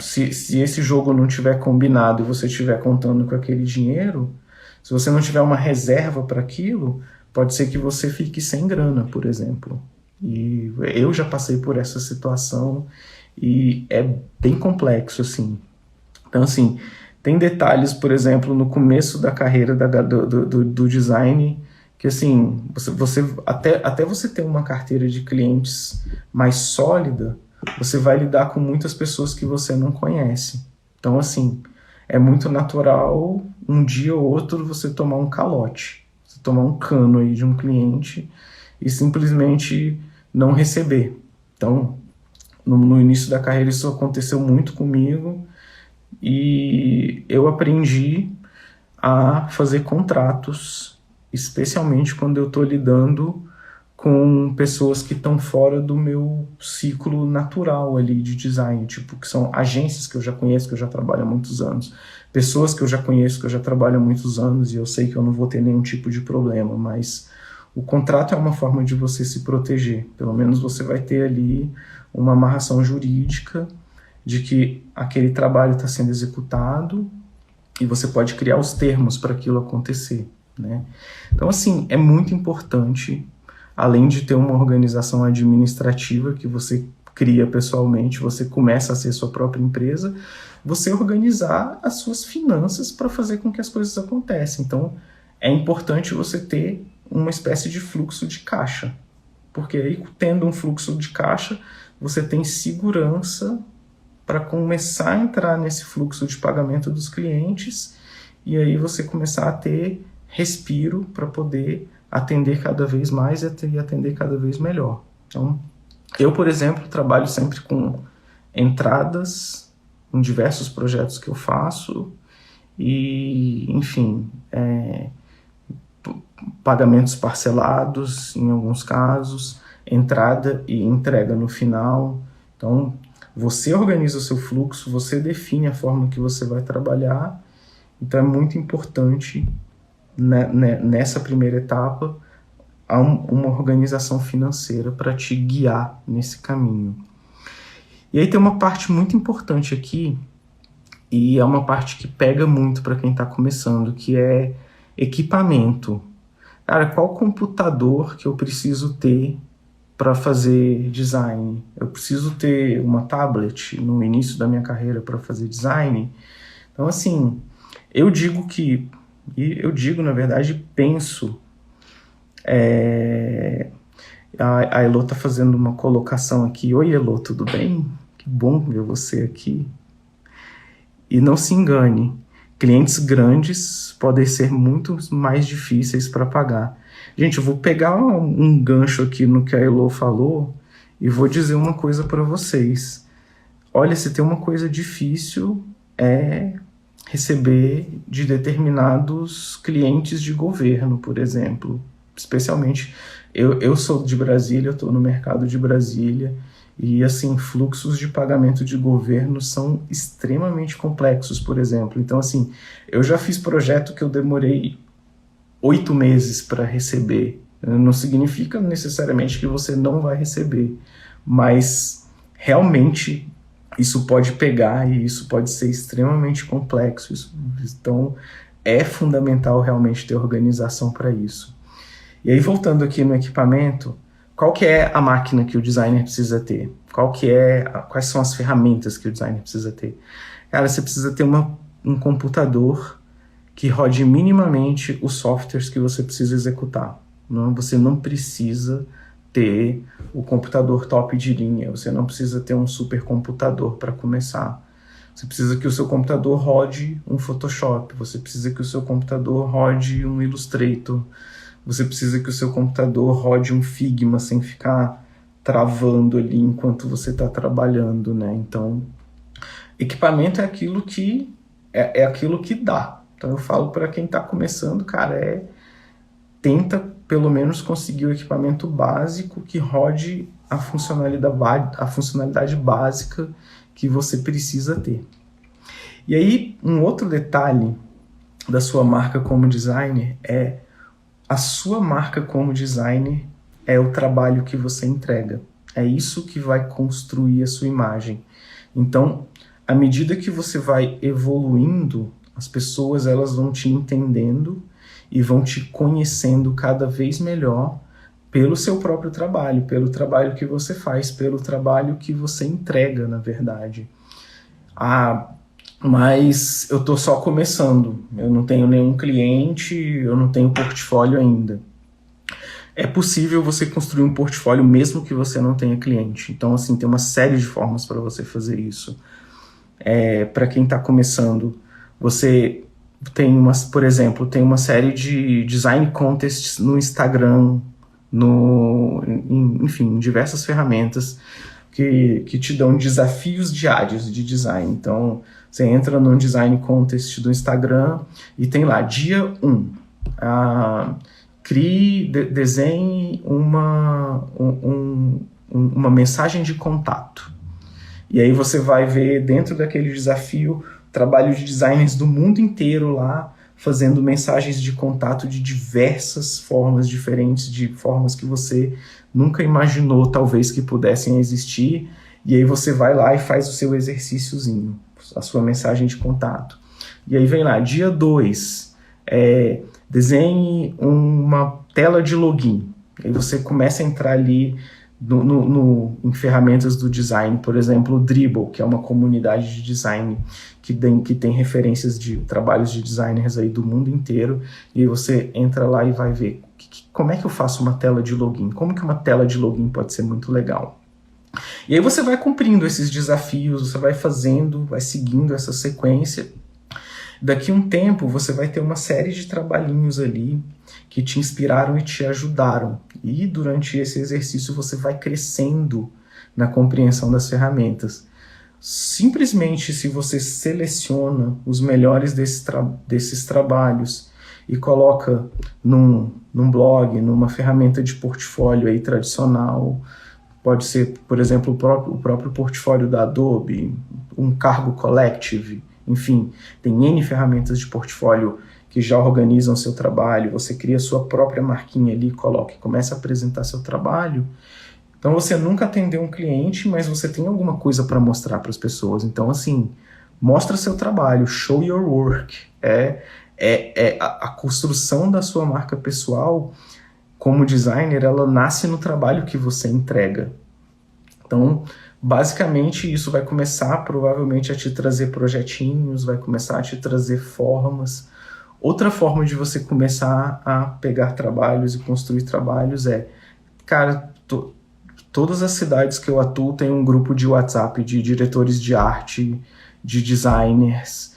se esse jogo não tiver combinado e você estiver contando com aquele dinheiro, se você não tiver uma reserva para aquilo, pode ser que você fique sem grana, por exemplo. E eu já passei por essa situação e é bem complexo, assim. Então, assim, tem detalhes, por exemplo, no começo da carreira do design, que, assim, até você ter uma carteira de clientes mais sólida, você vai lidar com muitas pessoas que você não conhece. Então, assim, é muito natural um dia ou outro você tomar um calote, você tomar um cano aí de um cliente e simplesmente não receber. Então, no início da carreira isso aconteceu muito comigo e eu aprendi a fazer contratos, especialmente quando eu estou lidando com pessoas que estão fora do meu ciclo natural ali de design, tipo, que são agências que eu já conheço, que eu já trabalho há muitos anos, pessoas que eu já conheço, que eu já trabalho há muitos anos e eu sei que eu não vou ter nenhum tipo de problema, mas o contrato é uma forma de você se proteger, pelo menos você vai ter ali uma amarração jurídica de que aquele trabalho está sendo executado e você pode criar os termos para aquilo acontecer, né? Então, assim, é muito importante, além de ter uma organização administrativa que você cria pessoalmente, você começa a ser sua própria empresa, você organizar as suas finanças para fazer com que as coisas aconteçam. Então, é importante você ter uma espécie de fluxo de caixa, porque aí, tendo um fluxo de caixa, você tem segurança para começar a entrar nesse fluxo de pagamento dos clientes e aí você começar a ter respiro para poder atender cada vez mais e atender cada vez melhor. Então, eu, por exemplo, trabalho sempre com entradas em diversos projetos que eu faço e, enfim, pagamentos parcelados em alguns casos, entrada e entrega no final. Então, você organiza o seu fluxo, você define a forma que você vai trabalhar. Então é muito importante, né, nessa primeira etapa, uma organização financeira para te guiar nesse caminho. E aí tem uma parte muito importante aqui, e é uma parte que pega muito para quem está começando, que é equipamento. Cara, qual computador que eu preciso ter para fazer design? Eu preciso ter uma tablet no início da minha carreira para fazer design? Então, assim, na verdade, penso. A Elô está fazendo uma colocação aqui. Oi, Elô, tudo bem? Que bom ver você aqui. E não se engane, clientes grandes podem ser muito mais difíceis para pagar. Gente, eu vou pegar um gancho aqui no que a Elô falou e vou dizer uma coisa para vocês. Olha, se tem uma coisa difícil é receber de determinados clientes de governo, por exemplo. Especialmente, eu sou de Brasília, eu estou no mercado de Brasília e, assim, fluxos de pagamento de governo são extremamente complexos, por exemplo. Então, assim, eu já fiz projeto que eu demorei 8 meses para receber. Não significa necessariamente que você não vai receber, mas realmente isso pode pegar e isso pode ser extremamente complexo. Então é fundamental realmente ter organização para isso. E aí, voltando aqui no equipamento, qual que é a máquina que o designer precisa ter? Quais são as ferramentas que o designer precisa ter? Cara, você precisa ter um computador que rode minimamente os softwares que você precisa executar. Você não precisa ter o computador top de linha, você não precisa ter um supercomputador para começar. Você precisa que o seu computador rode um Photoshop, você precisa que o seu computador rode um Illustrator, você precisa que o seu computador rode um Figma sem ficar travando ali enquanto você está trabalhando, né? Então, equipamento é aquilo que dá. Então eu falo para quem está começando, cara, tenta pelo menos conseguir o equipamento básico que rode a funcionalidade básica que você precisa ter. E aí, um outro detalhe da sua marca como designer é a sua marca como designer é o trabalho que você entrega. É isso que vai construir a sua imagem. Então, à medida que você vai evoluindo, as pessoas elas vão te entendendo e vão te conhecendo cada vez melhor pelo seu próprio trabalho, pelo trabalho que você faz, pelo trabalho que você entrega, na verdade. Mas eu estou só começando, eu não tenho nenhum cliente, eu não tenho portfólio ainda. É possível você construir um portfólio mesmo que você não tenha cliente. Então, assim, tem uma série de formas para você fazer isso. Para quem está começando, você tem por exemplo, tem uma série de design contests no Instagram, enfim, em diversas ferramentas que te dão desafios diários de design. Então, você entra no design contest do Instagram e tem lá, dia 1, desenhe uma mensagem de contato. E aí você vai ver dentro daquele desafio trabalho de designers do mundo inteiro lá, fazendo mensagens de contato de diversas formas diferentes, de formas que você nunca imaginou talvez que pudessem existir, e aí você vai lá e faz o seu exercíciozinho, a sua mensagem de contato. E aí vem lá, dia 2, desenhe uma tela de login. Aí você começa a entrar ali em ferramentas do design, por exemplo, o Dribbble, que é uma comunidade de design que tem referências de trabalhos de designers aí do mundo inteiro, e aí você entra lá e vai ver como é que eu faço uma tela de login, como que uma tela de login pode ser muito legal. E aí você vai cumprindo esses desafios, você vai fazendo, vai seguindo essa sequência. Daqui a um tempo você vai ter uma série de trabalhinhos ali que te inspiraram e te ajudaram. E durante esse exercício você vai crescendo na compreensão das ferramentas. Simplesmente se você seleciona os melhores desses trabalhos e coloca num blog, numa ferramenta de portfólio aí tradicional, pode ser, por exemplo, o próprio portfólio da Adobe, um Cargo Collective, enfim, tem N ferramentas de portfólio que já organizam seu trabalho, você cria sua própria marquinha ali, começa a apresentar seu trabalho. Então você nunca atendeu um cliente, mas você tem alguma coisa para mostrar para as pessoas. Então, assim, mostra seu trabalho, show your work. A construção da sua marca pessoal como designer, ela nasce no trabalho que você entrega. Então, basicamente, isso vai começar provavelmente a te trazer projetinhos, vai começar a te trazer formas. Outra forma de você começar a pegar trabalhos e construir trabalhos cara, todas as cidades que eu atuo tem um grupo de WhatsApp de diretores de arte, de designers,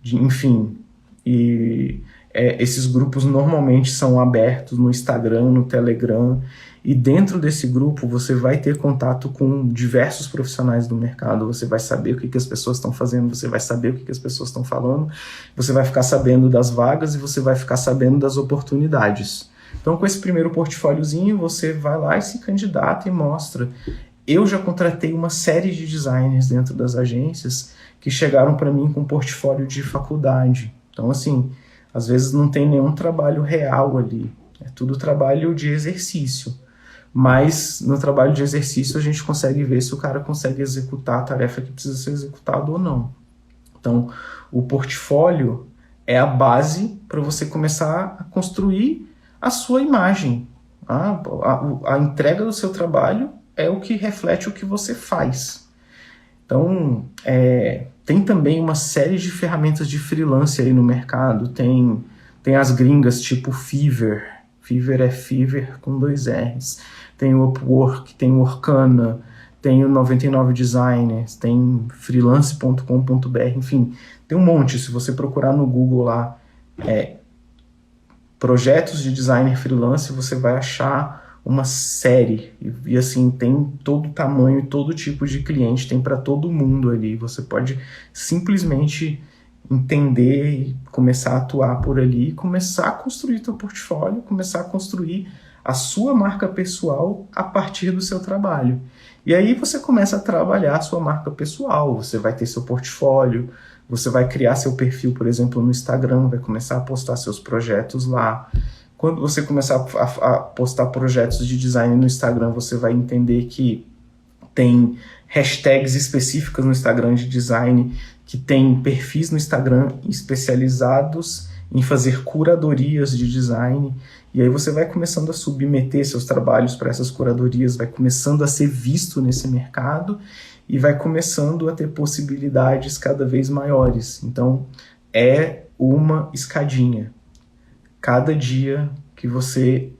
enfim. E esses grupos normalmente são abertos no Instagram, no Telegram, e dentro desse grupo você vai ter contato com diversos profissionais do mercado, você vai saber o que as pessoas estão fazendo, você vai saber o que as pessoas estão falando, você vai ficar sabendo das vagas e você vai ficar sabendo das oportunidades. Então, com esse primeiro portfóliozinho, você vai lá e se candidata e mostra. Eu já contratei uma série de designers dentro das agências que chegaram para mim com portfólio de faculdade. Então, assim, às vezes não tem nenhum trabalho real ali, é tudo trabalho de exercício. Mas no trabalho de exercício a gente consegue ver se o cara consegue executar a tarefa que precisa ser executada ou não. Então, o portfólio é a base para você começar a construir a sua imagem. A entrega do seu trabalho é o que reflete o que você faz. Então, tem também uma série de ferramentas de freelance aí no mercado. Tem as gringas tipo Fiverr. Fiverr é Fiverr com 2 R's. Tem o Upwork, tem o Workana, tem o 99 Designers, tem freelance.com.br, enfim, tem um monte. Se você procurar no Google lá, projetos de designer freelance, você vai achar uma série. E assim, tem todo tamanho e todo tipo de cliente, tem para todo mundo ali. Você pode simplesmente entender e começar a atuar por ali, começar a construir teu portfólio, começar a construir a sua marca pessoal a partir do seu trabalho. E aí você começa a trabalhar a sua marca pessoal, você vai ter seu portfólio, você vai criar seu perfil, por exemplo, no Instagram, vai começar a postar seus projetos lá. Quando você começar a postar projetos de design no Instagram, você vai entender que tem hashtags específicas no Instagram de design, que tem perfis no Instagram especializados em fazer curadorias de design, e aí você vai começando a submeter seus trabalhos para essas curadorias, vai começando a ser visto nesse mercado e vai começando a ter possibilidades cada vez maiores. Então, é uma escadinha. Cada dia que você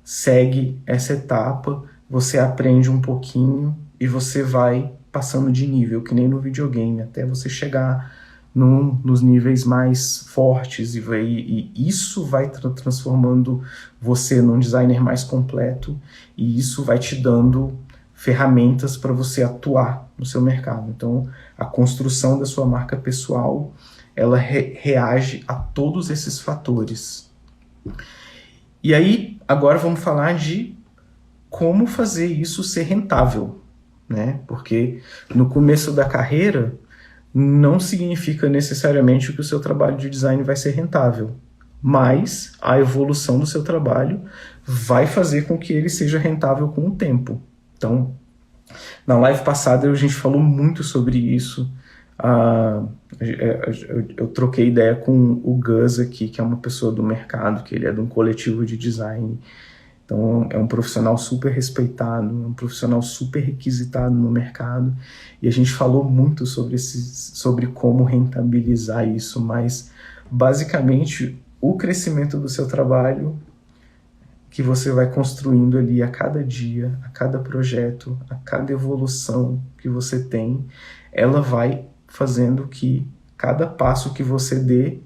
segue essa etapa, você aprende um pouquinho e você vai passando de nível, que nem no videogame, até você chegar nos níveis mais fortes, e isso vai transformando você num designer mais completo, e isso vai te dando ferramentas para você atuar no seu mercado. Então, a construção da sua marca pessoal, ela reage a todos esses fatores. E aí, agora vamos falar de como fazer isso ser rentável, né? Porque no começo da carreira, não significa necessariamente que o seu trabalho de design vai ser rentável, mas a evolução do seu trabalho vai fazer com que ele seja rentável com o tempo. Então, na live passada a gente falou muito sobre isso. Eu troquei ideia com o Gus aqui, que é uma pessoa do mercado, que ele é de um coletivo de design. Então, é um profissional super respeitado, um profissional super requisitado no mercado. E a gente falou muito sobre como rentabilizar isso, mas, basicamente, o crescimento do seu trabalho, que você vai construindo ali a cada dia, a cada projeto, a cada evolução que você tem, ela vai fazendo que cada passo que você dê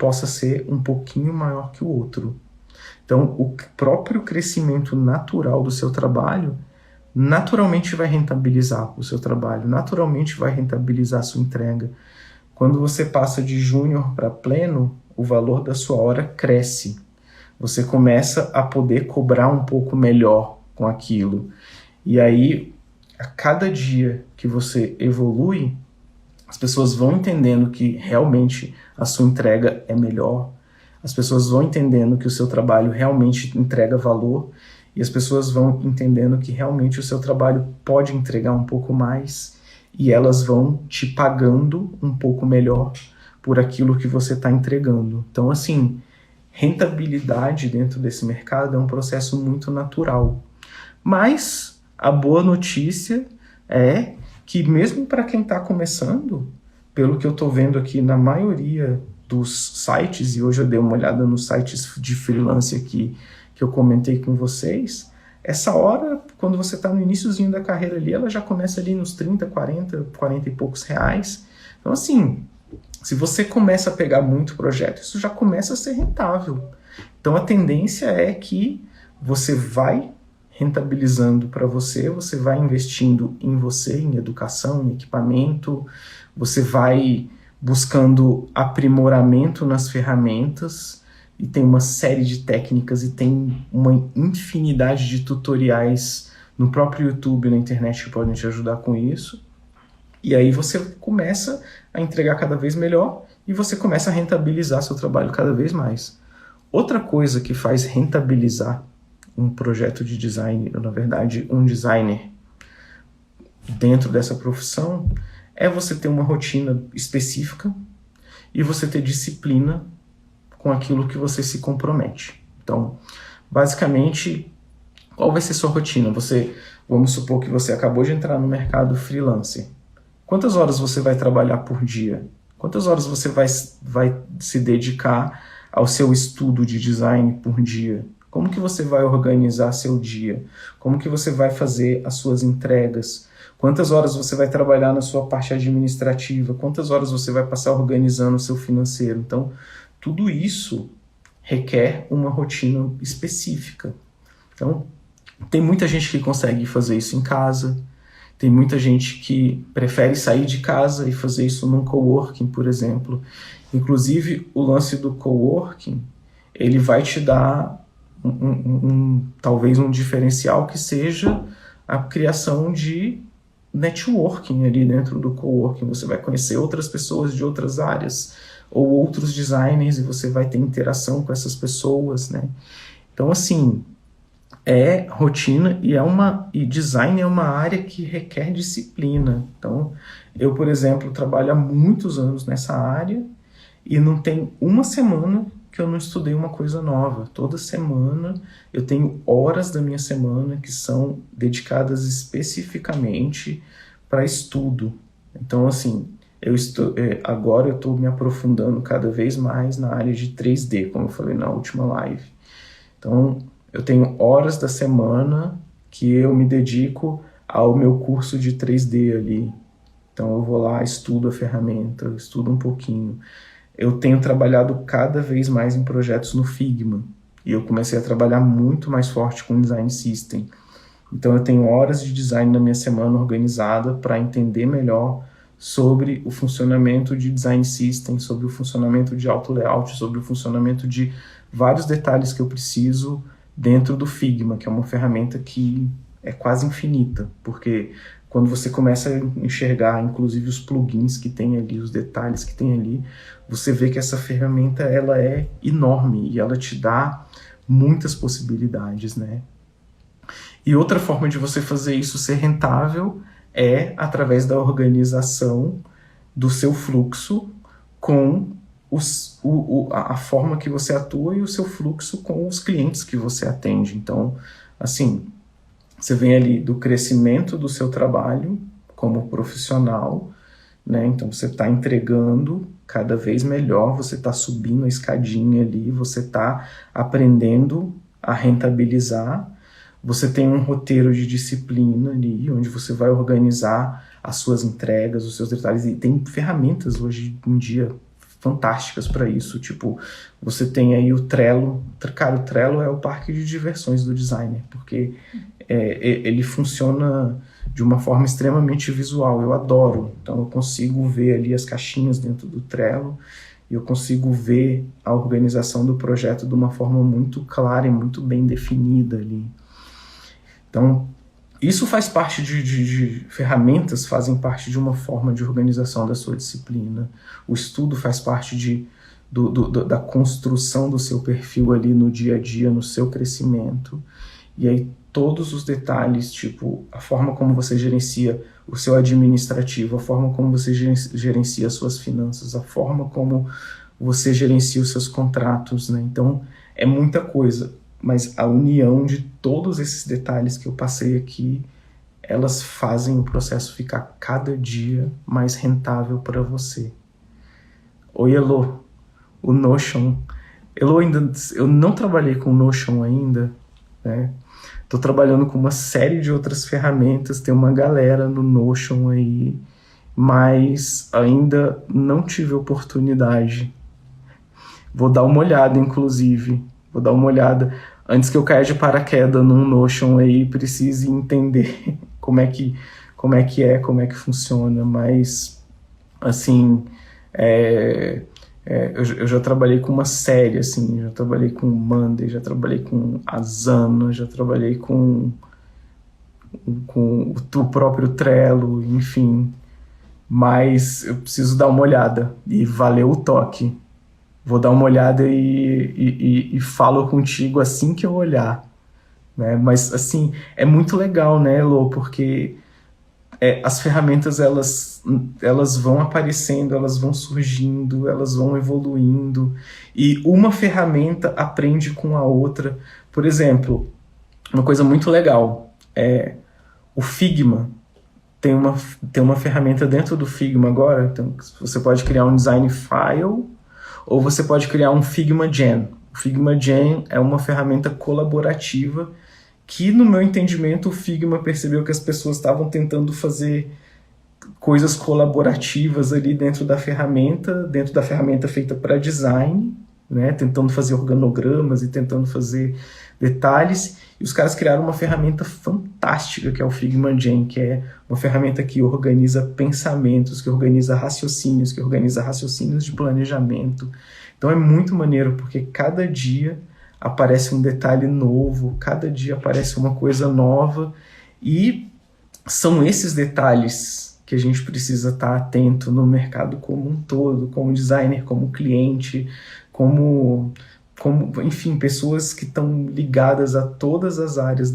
possa ser um pouquinho maior que o outro. Então, o próprio crescimento natural do seu trabalho naturalmente vai rentabilizar o seu trabalho, naturalmente vai rentabilizar a sua entrega. Quando você passa de júnior para pleno, o valor da sua hora cresce. Você começa a poder cobrar um pouco melhor com aquilo. E aí, a cada dia que você evolui, as pessoas vão entendendo que realmente a sua entrega é melhor, as pessoas vão entendendo que o seu trabalho realmente entrega valor, e as pessoas vão entendendo que realmente o seu trabalho pode entregar um pouco mais, e elas vão te pagando um pouco melhor por aquilo que você está entregando. Então, assim, rentabilidade dentro desse mercado é um processo muito natural. Mas a boa notícia é que mesmo para quem está começando, pelo que eu estou vendo aqui na maioria dos sites, e hoje eu dei uma olhada nos sites de freelance aqui que eu comentei com vocês, essa hora, quando você está no iniciozinho da carreira ali, ela já começa ali nos 30, 40 e poucos reais. Então, assim, se você começa a pegar muito projeto, isso já começa a ser rentável. Então, a tendência é que você vai rentabilizando para você vai investindo em você, em educação, em equipamento, você vai buscando aprimoramento nas ferramentas, e tem uma série de técnicas e tem uma infinidade de tutoriais no próprio YouTube, na internet, que podem te ajudar com isso. E aí você começa a entregar cada vez melhor e você começa a rentabilizar seu trabalho cada vez mais. Outra coisa que faz rentabilizar um projeto de design, ou na verdade um designer dentro dessa profissão, é você ter uma rotina específica e você ter disciplina com aquilo que você se compromete. Então, basicamente, qual vai ser sua rotina? Vamos supor que você acabou de entrar no mercado freelancer. Quantas horas você vai trabalhar por dia? Quantas horas você vai se dedicar ao seu estudo de design por dia? Como que você vai organizar seu dia? Como que você vai fazer as suas entregas? Quantas horas você vai trabalhar na sua parte administrativa? Quantas horas você vai passar organizando o seu financeiro? Então, tudo isso requer uma rotina específica. Então, tem muita gente que consegue fazer isso em casa, tem muita gente que prefere sair de casa e fazer isso num coworking, por exemplo. Inclusive, o lance do coworking, ele vai te dar talvez um diferencial, que seja a criação de networking ali dentro do coworking. Você vai conhecer outras pessoas de outras áreas ou outros designers e você vai ter interação com essas pessoas, né? Então, assim, É rotina e design é uma área que requer disciplina. Então, eu, por exemplo, trabalho há muitos anos nessa área e não tem uma semana que eu não estudei uma coisa nova. Toda semana eu tenho horas da minha semana que são dedicadas especificamente para estudo. Então, assim, agora eu estou me aprofundando cada vez mais na área de 3D, como eu falei na última live. Então, eu tenho horas da semana que eu me dedico ao meu curso de 3D ali. Então, eu vou lá, estudo a ferramenta, estudo um pouquinho. Eu tenho trabalhado cada vez mais em projetos no Figma. E eu comecei a trabalhar muito mais forte com Design System. Então, eu tenho horas de design na minha semana organizada para entender melhor sobre o funcionamento de Design System, sobre o funcionamento de Auto Layout, sobre o funcionamento de vários detalhes que eu preciso dentro do Figma, que é uma ferramenta que é quase infinita, porque quando você começa a enxergar, inclusive, os plugins que tem ali, os detalhes que tem ali, você vê que essa ferramenta ela é enorme e ela te dá muitas possibilidades, né? E outra forma de você fazer isso ser rentável é através da organização do seu fluxo com a forma que você atua e o seu fluxo com os clientes que você atende. Então, assim, você vem ali do crescimento do seu trabalho como profissional, né? Então, você está entregando cada vez melhor, você está subindo a escadinha ali, você está aprendendo a rentabilizar. Você tem um roteiro de disciplina ali, onde você vai organizar as suas entregas, os seus detalhes, e tem ferramentas hoje em dia fantásticas para isso, tipo, você tem aí o Trello. Cara, o Trello é o parque de diversões do designer, porque ele funciona de uma forma extremamente visual, eu adoro, então eu consigo ver ali as caixinhas dentro do Trello, e eu consigo ver a organização do projeto de uma forma muito clara e muito bem definida ali. Então, isso faz parte de ferramentas, fazem parte de uma forma de organização da sua disciplina. O estudo faz parte da construção do seu perfil ali no dia a dia, no seu crescimento. E aí todos os detalhes, tipo a forma como você gerencia o seu administrativo, a forma como você gerencia as suas finanças, a forma como você gerencia os seus contratos, né? Então, é muita coisa. Mas a união de todos esses detalhes que eu passei aqui, elas fazem o processo ficar cada dia mais rentável para você. Oi, Elo, o Notion. Elo, eu não trabalhei com o Notion ainda, né? Estou trabalhando com uma série de outras ferramentas, tem uma galera no Notion aí, mas ainda não tive oportunidade. Vou dar uma olhada, inclusive. Vou dar uma olhada antes que eu caia de paraquedas num Notion aí, precise entender como é que funciona. Mas, assim, eu já trabalhei com uma série, assim, já trabalhei com Monday, já trabalhei com Asana, já trabalhei com o próprio Trello, enfim. Mas eu preciso dar uma olhada e valeu o toque. Vou dar uma olhada e falo contigo assim que eu olhar, né? Mas, assim, é muito legal, né, Lô? Porque as ferramentas, elas vão aparecendo, elas vão surgindo, elas vão evoluindo, e uma ferramenta aprende com a outra. Por exemplo, uma coisa muito legal é o Figma. Tem uma ferramenta dentro do Figma agora, então você pode criar um design file, ou você pode criar um Figma Jam. O Figma Jam é uma ferramenta colaborativa que, no meu entendimento, o Figma percebeu que as pessoas estavam tentando fazer coisas colaborativas ali dentro da ferramenta feita para design, né, tentando fazer organogramas e tentando fazer detalhes, e os caras criaram uma ferramenta fantástica que é o Figma Jam, que é uma ferramenta que organiza pensamentos, que organiza raciocínios de planejamento. Então é muito maneiro, porque cada dia aparece um detalhe novo, cada dia aparece uma coisa nova, e são esses detalhes que a gente precisa estar atento no mercado como um todo, como designer, como cliente, como como, enfim, pessoas que estão ligadas a todas as áreas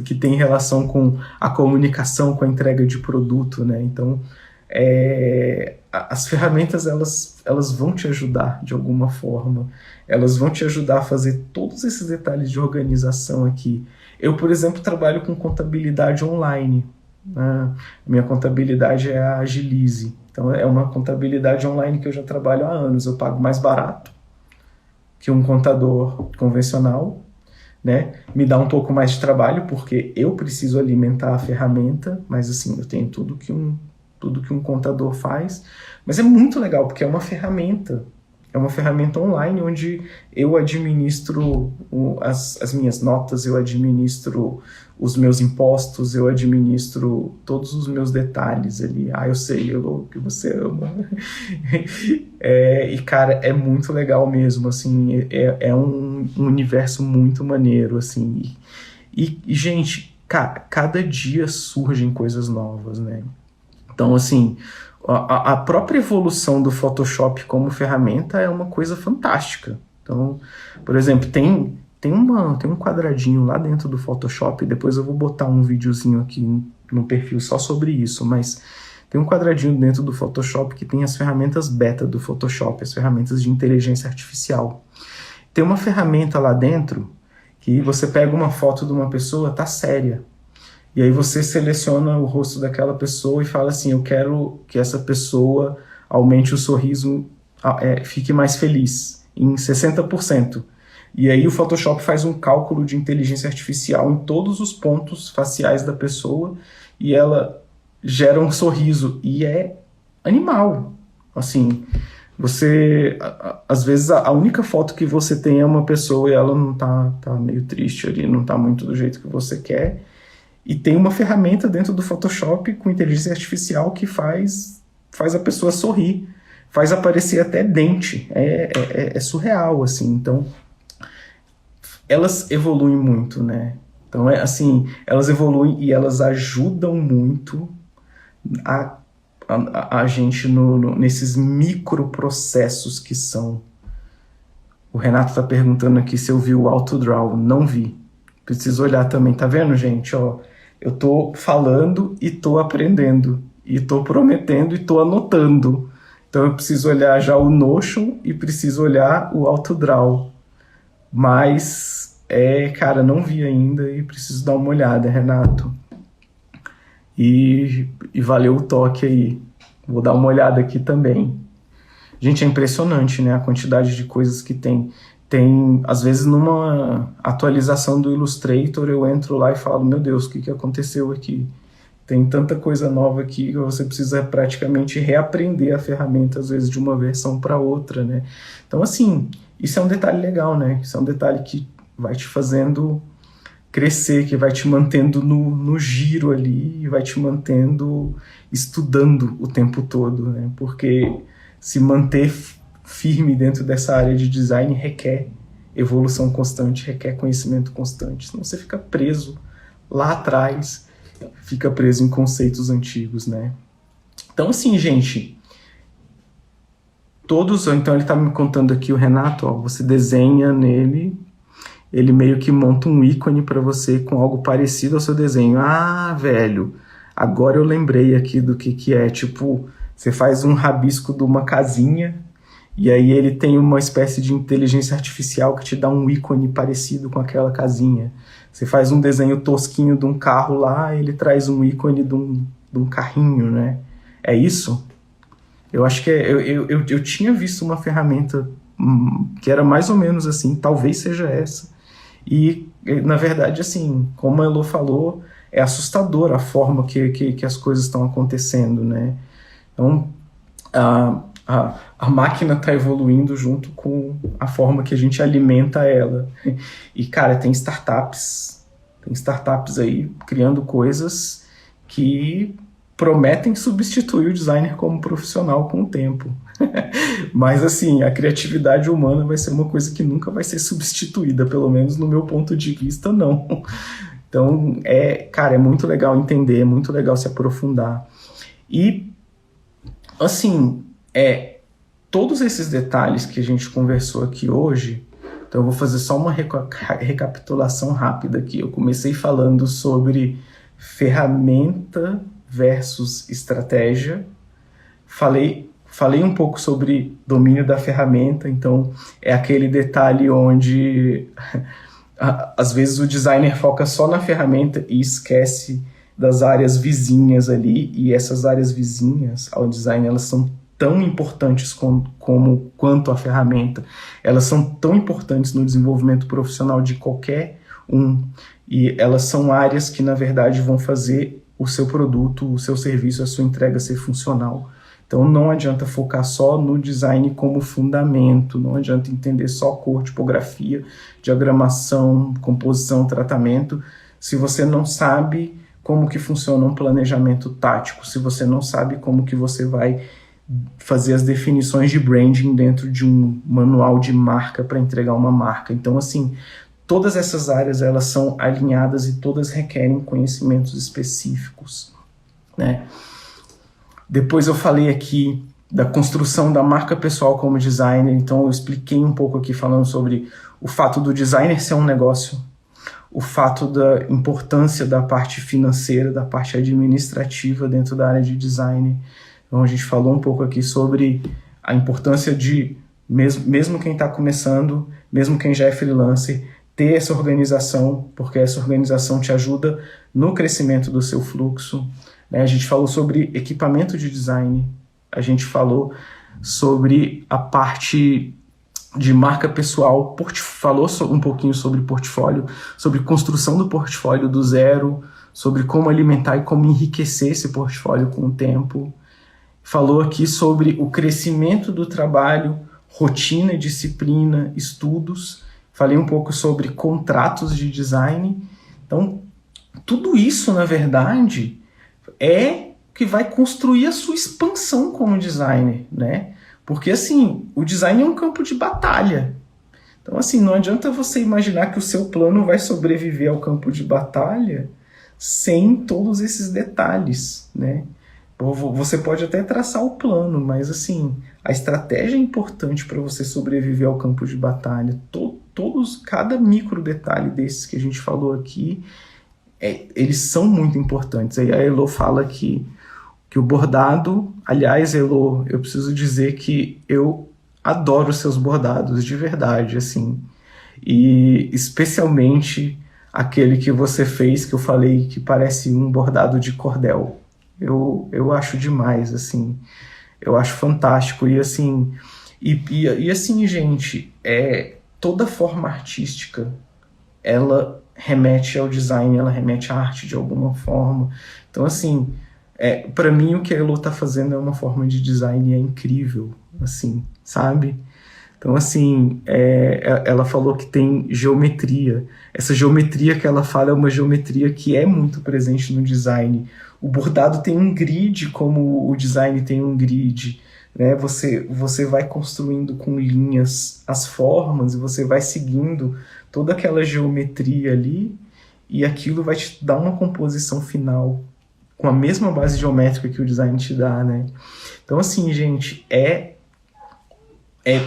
que tem relação com a comunicação, com a entrega de produto, né? Então, as ferramentas, elas vão te ajudar de alguma forma, elas vão te ajudar a fazer todos esses detalhes de organização aqui. Eu, por exemplo, trabalho com contabilidade online, né? Minha contabilidade é a Agilize, então é uma contabilidade online que eu já trabalho há anos, eu pago mais barato que um contador convencional, né? Me dá um pouco mais de trabalho, porque eu preciso alimentar a ferramenta, mas assim, eu tenho tudo que um contador faz, mas é muito legal, porque é uma ferramenta online onde eu administro as minhas notas, eu administro os meus impostos, eu administro todos os meus detalhes ali. Eu sei, que você ama. E, cara, é muito legal mesmo, assim, é um universo muito maneiro, assim. E gente, cada dia surgem coisas novas, né? Então, assim, a própria evolução do Photoshop como ferramenta é uma coisa fantástica. Então, por exemplo, tem um quadradinho lá dentro do Photoshop, depois eu vou botar um videozinho aqui no perfil só sobre isso, mas tem um quadradinho dentro do Photoshop que tem as ferramentas beta do Photoshop, as ferramentas de inteligência artificial. Tem uma ferramenta lá dentro que você pega uma foto de uma pessoa, tá séria, e aí você seleciona o rosto daquela pessoa e fala assim, eu quero que essa pessoa aumente o sorriso, fique mais feliz, em 60%. E aí o Photoshop faz um cálculo de inteligência artificial em todos os pontos faciais da pessoa e ela gera um sorriso. E é animal. Assim, você... Às vezes a única foto que você tem é uma pessoa e ela não tá meio triste ali, não tá muito do jeito que você quer. E tem uma ferramenta dentro do Photoshop com inteligência artificial que faz a pessoa sorrir, faz aparecer até dente, é surreal, assim. Então, elas evoluem muito, né? Então, assim, elas evoluem e elas ajudam muito a gente nesses microprocessos que são. O Renato tá perguntando aqui se eu vi o AutoDraw, não vi. Preciso olhar também, tá vendo, gente? Ó, eu tô falando e tô aprendendo, e tô prometendo e tô anotando. Então eu preciso olhar já o Notion e preciso olhar o AutoDraw. Mas, cara, não vi ainda e preciso dar uma olhada, Renato. E valeu o toque aí. Vou dar uma olhada aqui também. Gente, é impressionante, né? A quantidade de coisas que tem. Às vezes, numa atualização do Illustrator, eu entro lá e falo, meu Deus, o que aconteceu aqui? Tem tanta coisa nova aqui que você precisa praticamente reaprender a ferramenta, às vezes, de uma versão para outra, né? Então, assim, isso é um detalhe legal, né? Isso é um detalhe que vai te fazendo crescer, que vai te mantendo no giro ali, e vai te mantendo estudando o tempo todo, né? Porque se manter firme dentro dessa área de design requer evolução constante, requer conhecimento constante, senão você fica preso lá atrás, fica preso em conceitos antigos, né? Então, assim, gente, então ele tá me contando aqui, o Renato, ó, você desenha nele, ele meio que monta um ícone para você com algo parecido ao seu desenho. Ah, velho, agora eu lembrei aqui do que é, tipo, você faz um rabisco de uma casinha, e aí ele tem uma espécie de inteligência artificial que te dá um ícone parecido com aquela casinha. Você faz um desenho tosquinho de um carro lá, ele traz um ícone de um carrinho, né? É isso? Eu acho que eu tinha visto uma ferramenta que era mais ou menos assim, talvez seja essa. E, na verdade, assim, como a Elo falou, é assustador a forma que as coisas estão acontecendo, né? Então, a máquina está evoluindo junto com a forma que a gente alimenta ela. E, cara, tem startups aí criando coisas que prometem substituir o designer como profissional com o tempo. Mas, assim, a criatividade humana vai ser uma coisa que nunca vai ser substituída, pelo menos no meu ponto de vista, não. Então, cara, é muito legal entender, é muito legal se aprofundar. E, assim, todos esses detalhes que a gente conversou aqui hoje, então eu vou fazer só uma recapitulação rápida aqui. Eu comecei falando sobre ferramenta versus estratégia. Falei um pouco sobre domínio da ferramenta, então é aquele detalhe onde às vezes o designer foca só na ferramenta e esquece das áreas vizinhas ali, e essas áreas vizinhas ao design, elas são tão importantes quanto a ferramenta, elas são tão importantes no desenvolvimento profissional de qualquer um, e elas são áreas que na verdade vão fazer o seu produto, o seu serviço, a sua entrega ser funcional. Então não adianta focar só no design como fundamento, não adianta entender só cor, tipografia, diagramação, composição, tratamento, se você não sabe como que funciona um planejamento tático, se você não sabe como que você vai fazer as definições de branding dentro de um manual de marca para entregar uma marca. Então, assim, todas essas áreas, elas são alinhadas e todas requerem conhecimentos específicos, né? Depois eu falei aqui da construção da marca pessoal como designer, então eu expliquei um pouco aqui falando sobre o fato do designer ser um negócio, o fato da importância da parte financeira, da parte administrativa dentro da área de design. Então a gente falou um pouco aqui sobre a importância de, mesmo quem está começando, mesmo quem já é freelancer, ter essa organização, porque essa organização te ajuda no crescimento do seu fluxo. A gente falou sobre equipamento de design, a gente falou sobre a parte de marca pessoal, falou um pouquinho sobre portfólio, sobre construção do portfólio do zero, sobre como alimentar e como enriquecer esse portfólio com o tempo. Falou aqui sobre o crescimento do trabalho, rotina, disciplina, estudos. Falei um pouco sobre contratos de design. Então, tudo isso, na verdade, é que vai construir a sua expansão como designer, né? Porque, assim, o design é um campo de batalha. Então, assim, não adianta você imaginar que o seu plano vai sobreviver ao campo de batalha sem todos esses detalhes, né? Você pode até traçar o plano, mas, assim, a estratégia é importante para você sobreviver ao campo de batalha. Cada micro detalhe desses que a gente falou aqui, eles são muito importantes. Aí a Elo fala que o bordado... Aliás, Elo, eu preciso dizer que eu adoro seus bordados, de verdade, assim. E especialmente aquele que você fez, que eu falei que parece um bordado de cordel. Eu acho demais, assim. Eu acho fantástico. E assim, assim, gente, toda forma artística, ela remete ao design, ela remete à arte de alguma forma. Então, assim, para mim o que a Elo tá fazendo é uma forma de design incrível, assim, sabe? Então, assim, ela falou que tem geometria. Essa geometria que ela fala é uma geometria que é muito presente no design. O bordado tem um grid, como o design tem um grid, né? Você vai construindo com linhas as formas e você vai seguindo toda aquela geometria ali, e aquilo vai te dar uma composição final com a mesma base geométrica que o design te dá, né? Então, assim, gente, é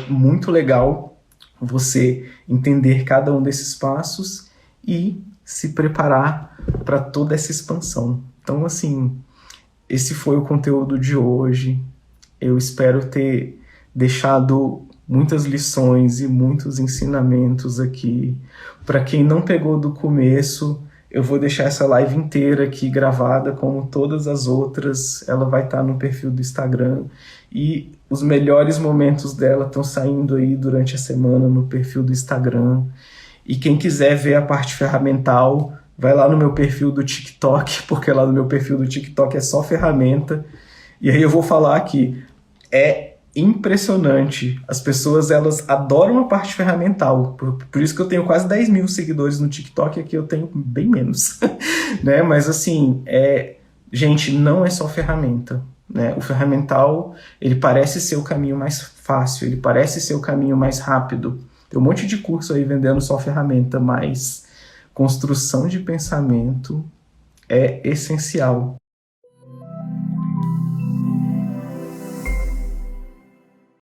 muito legal você entender cada um desses passos e se preparar para toda essa expansão. Então, assim, esse foi o conteúdo de hoje. Eu espero ter deixado muitas lições e muitos ensinamentos aqui. Para quem não pegou do começo, eu vou deixar essa live inteira aqui gravada, como todas as outras. Ela vai estar no perfil do Instagram. E os melhores momentos dela estão saindo aí durante a semana no perfil do Instagram. E quem quiser ver a parte ferramental, vai lá no meu perfil do TikTok, porque lá no meu perfil do TikTok é só ferramenta. E aí eu vou falar que é impressionante. As pessoas, elas adoram a parte ferramental. Por isso que eu tenho quase 10 mil seguidores no TikTok, aqui eu tenho bem menos. Né? Mas assim, gente, não é só ferramenta. Né? O ferramental, ele parece ser o caminho mais fácil, ele parece ser o caminho mais rápido. Tem um monte de curso aí vendendo só ferramenta, mas construção de pensamento é essencial.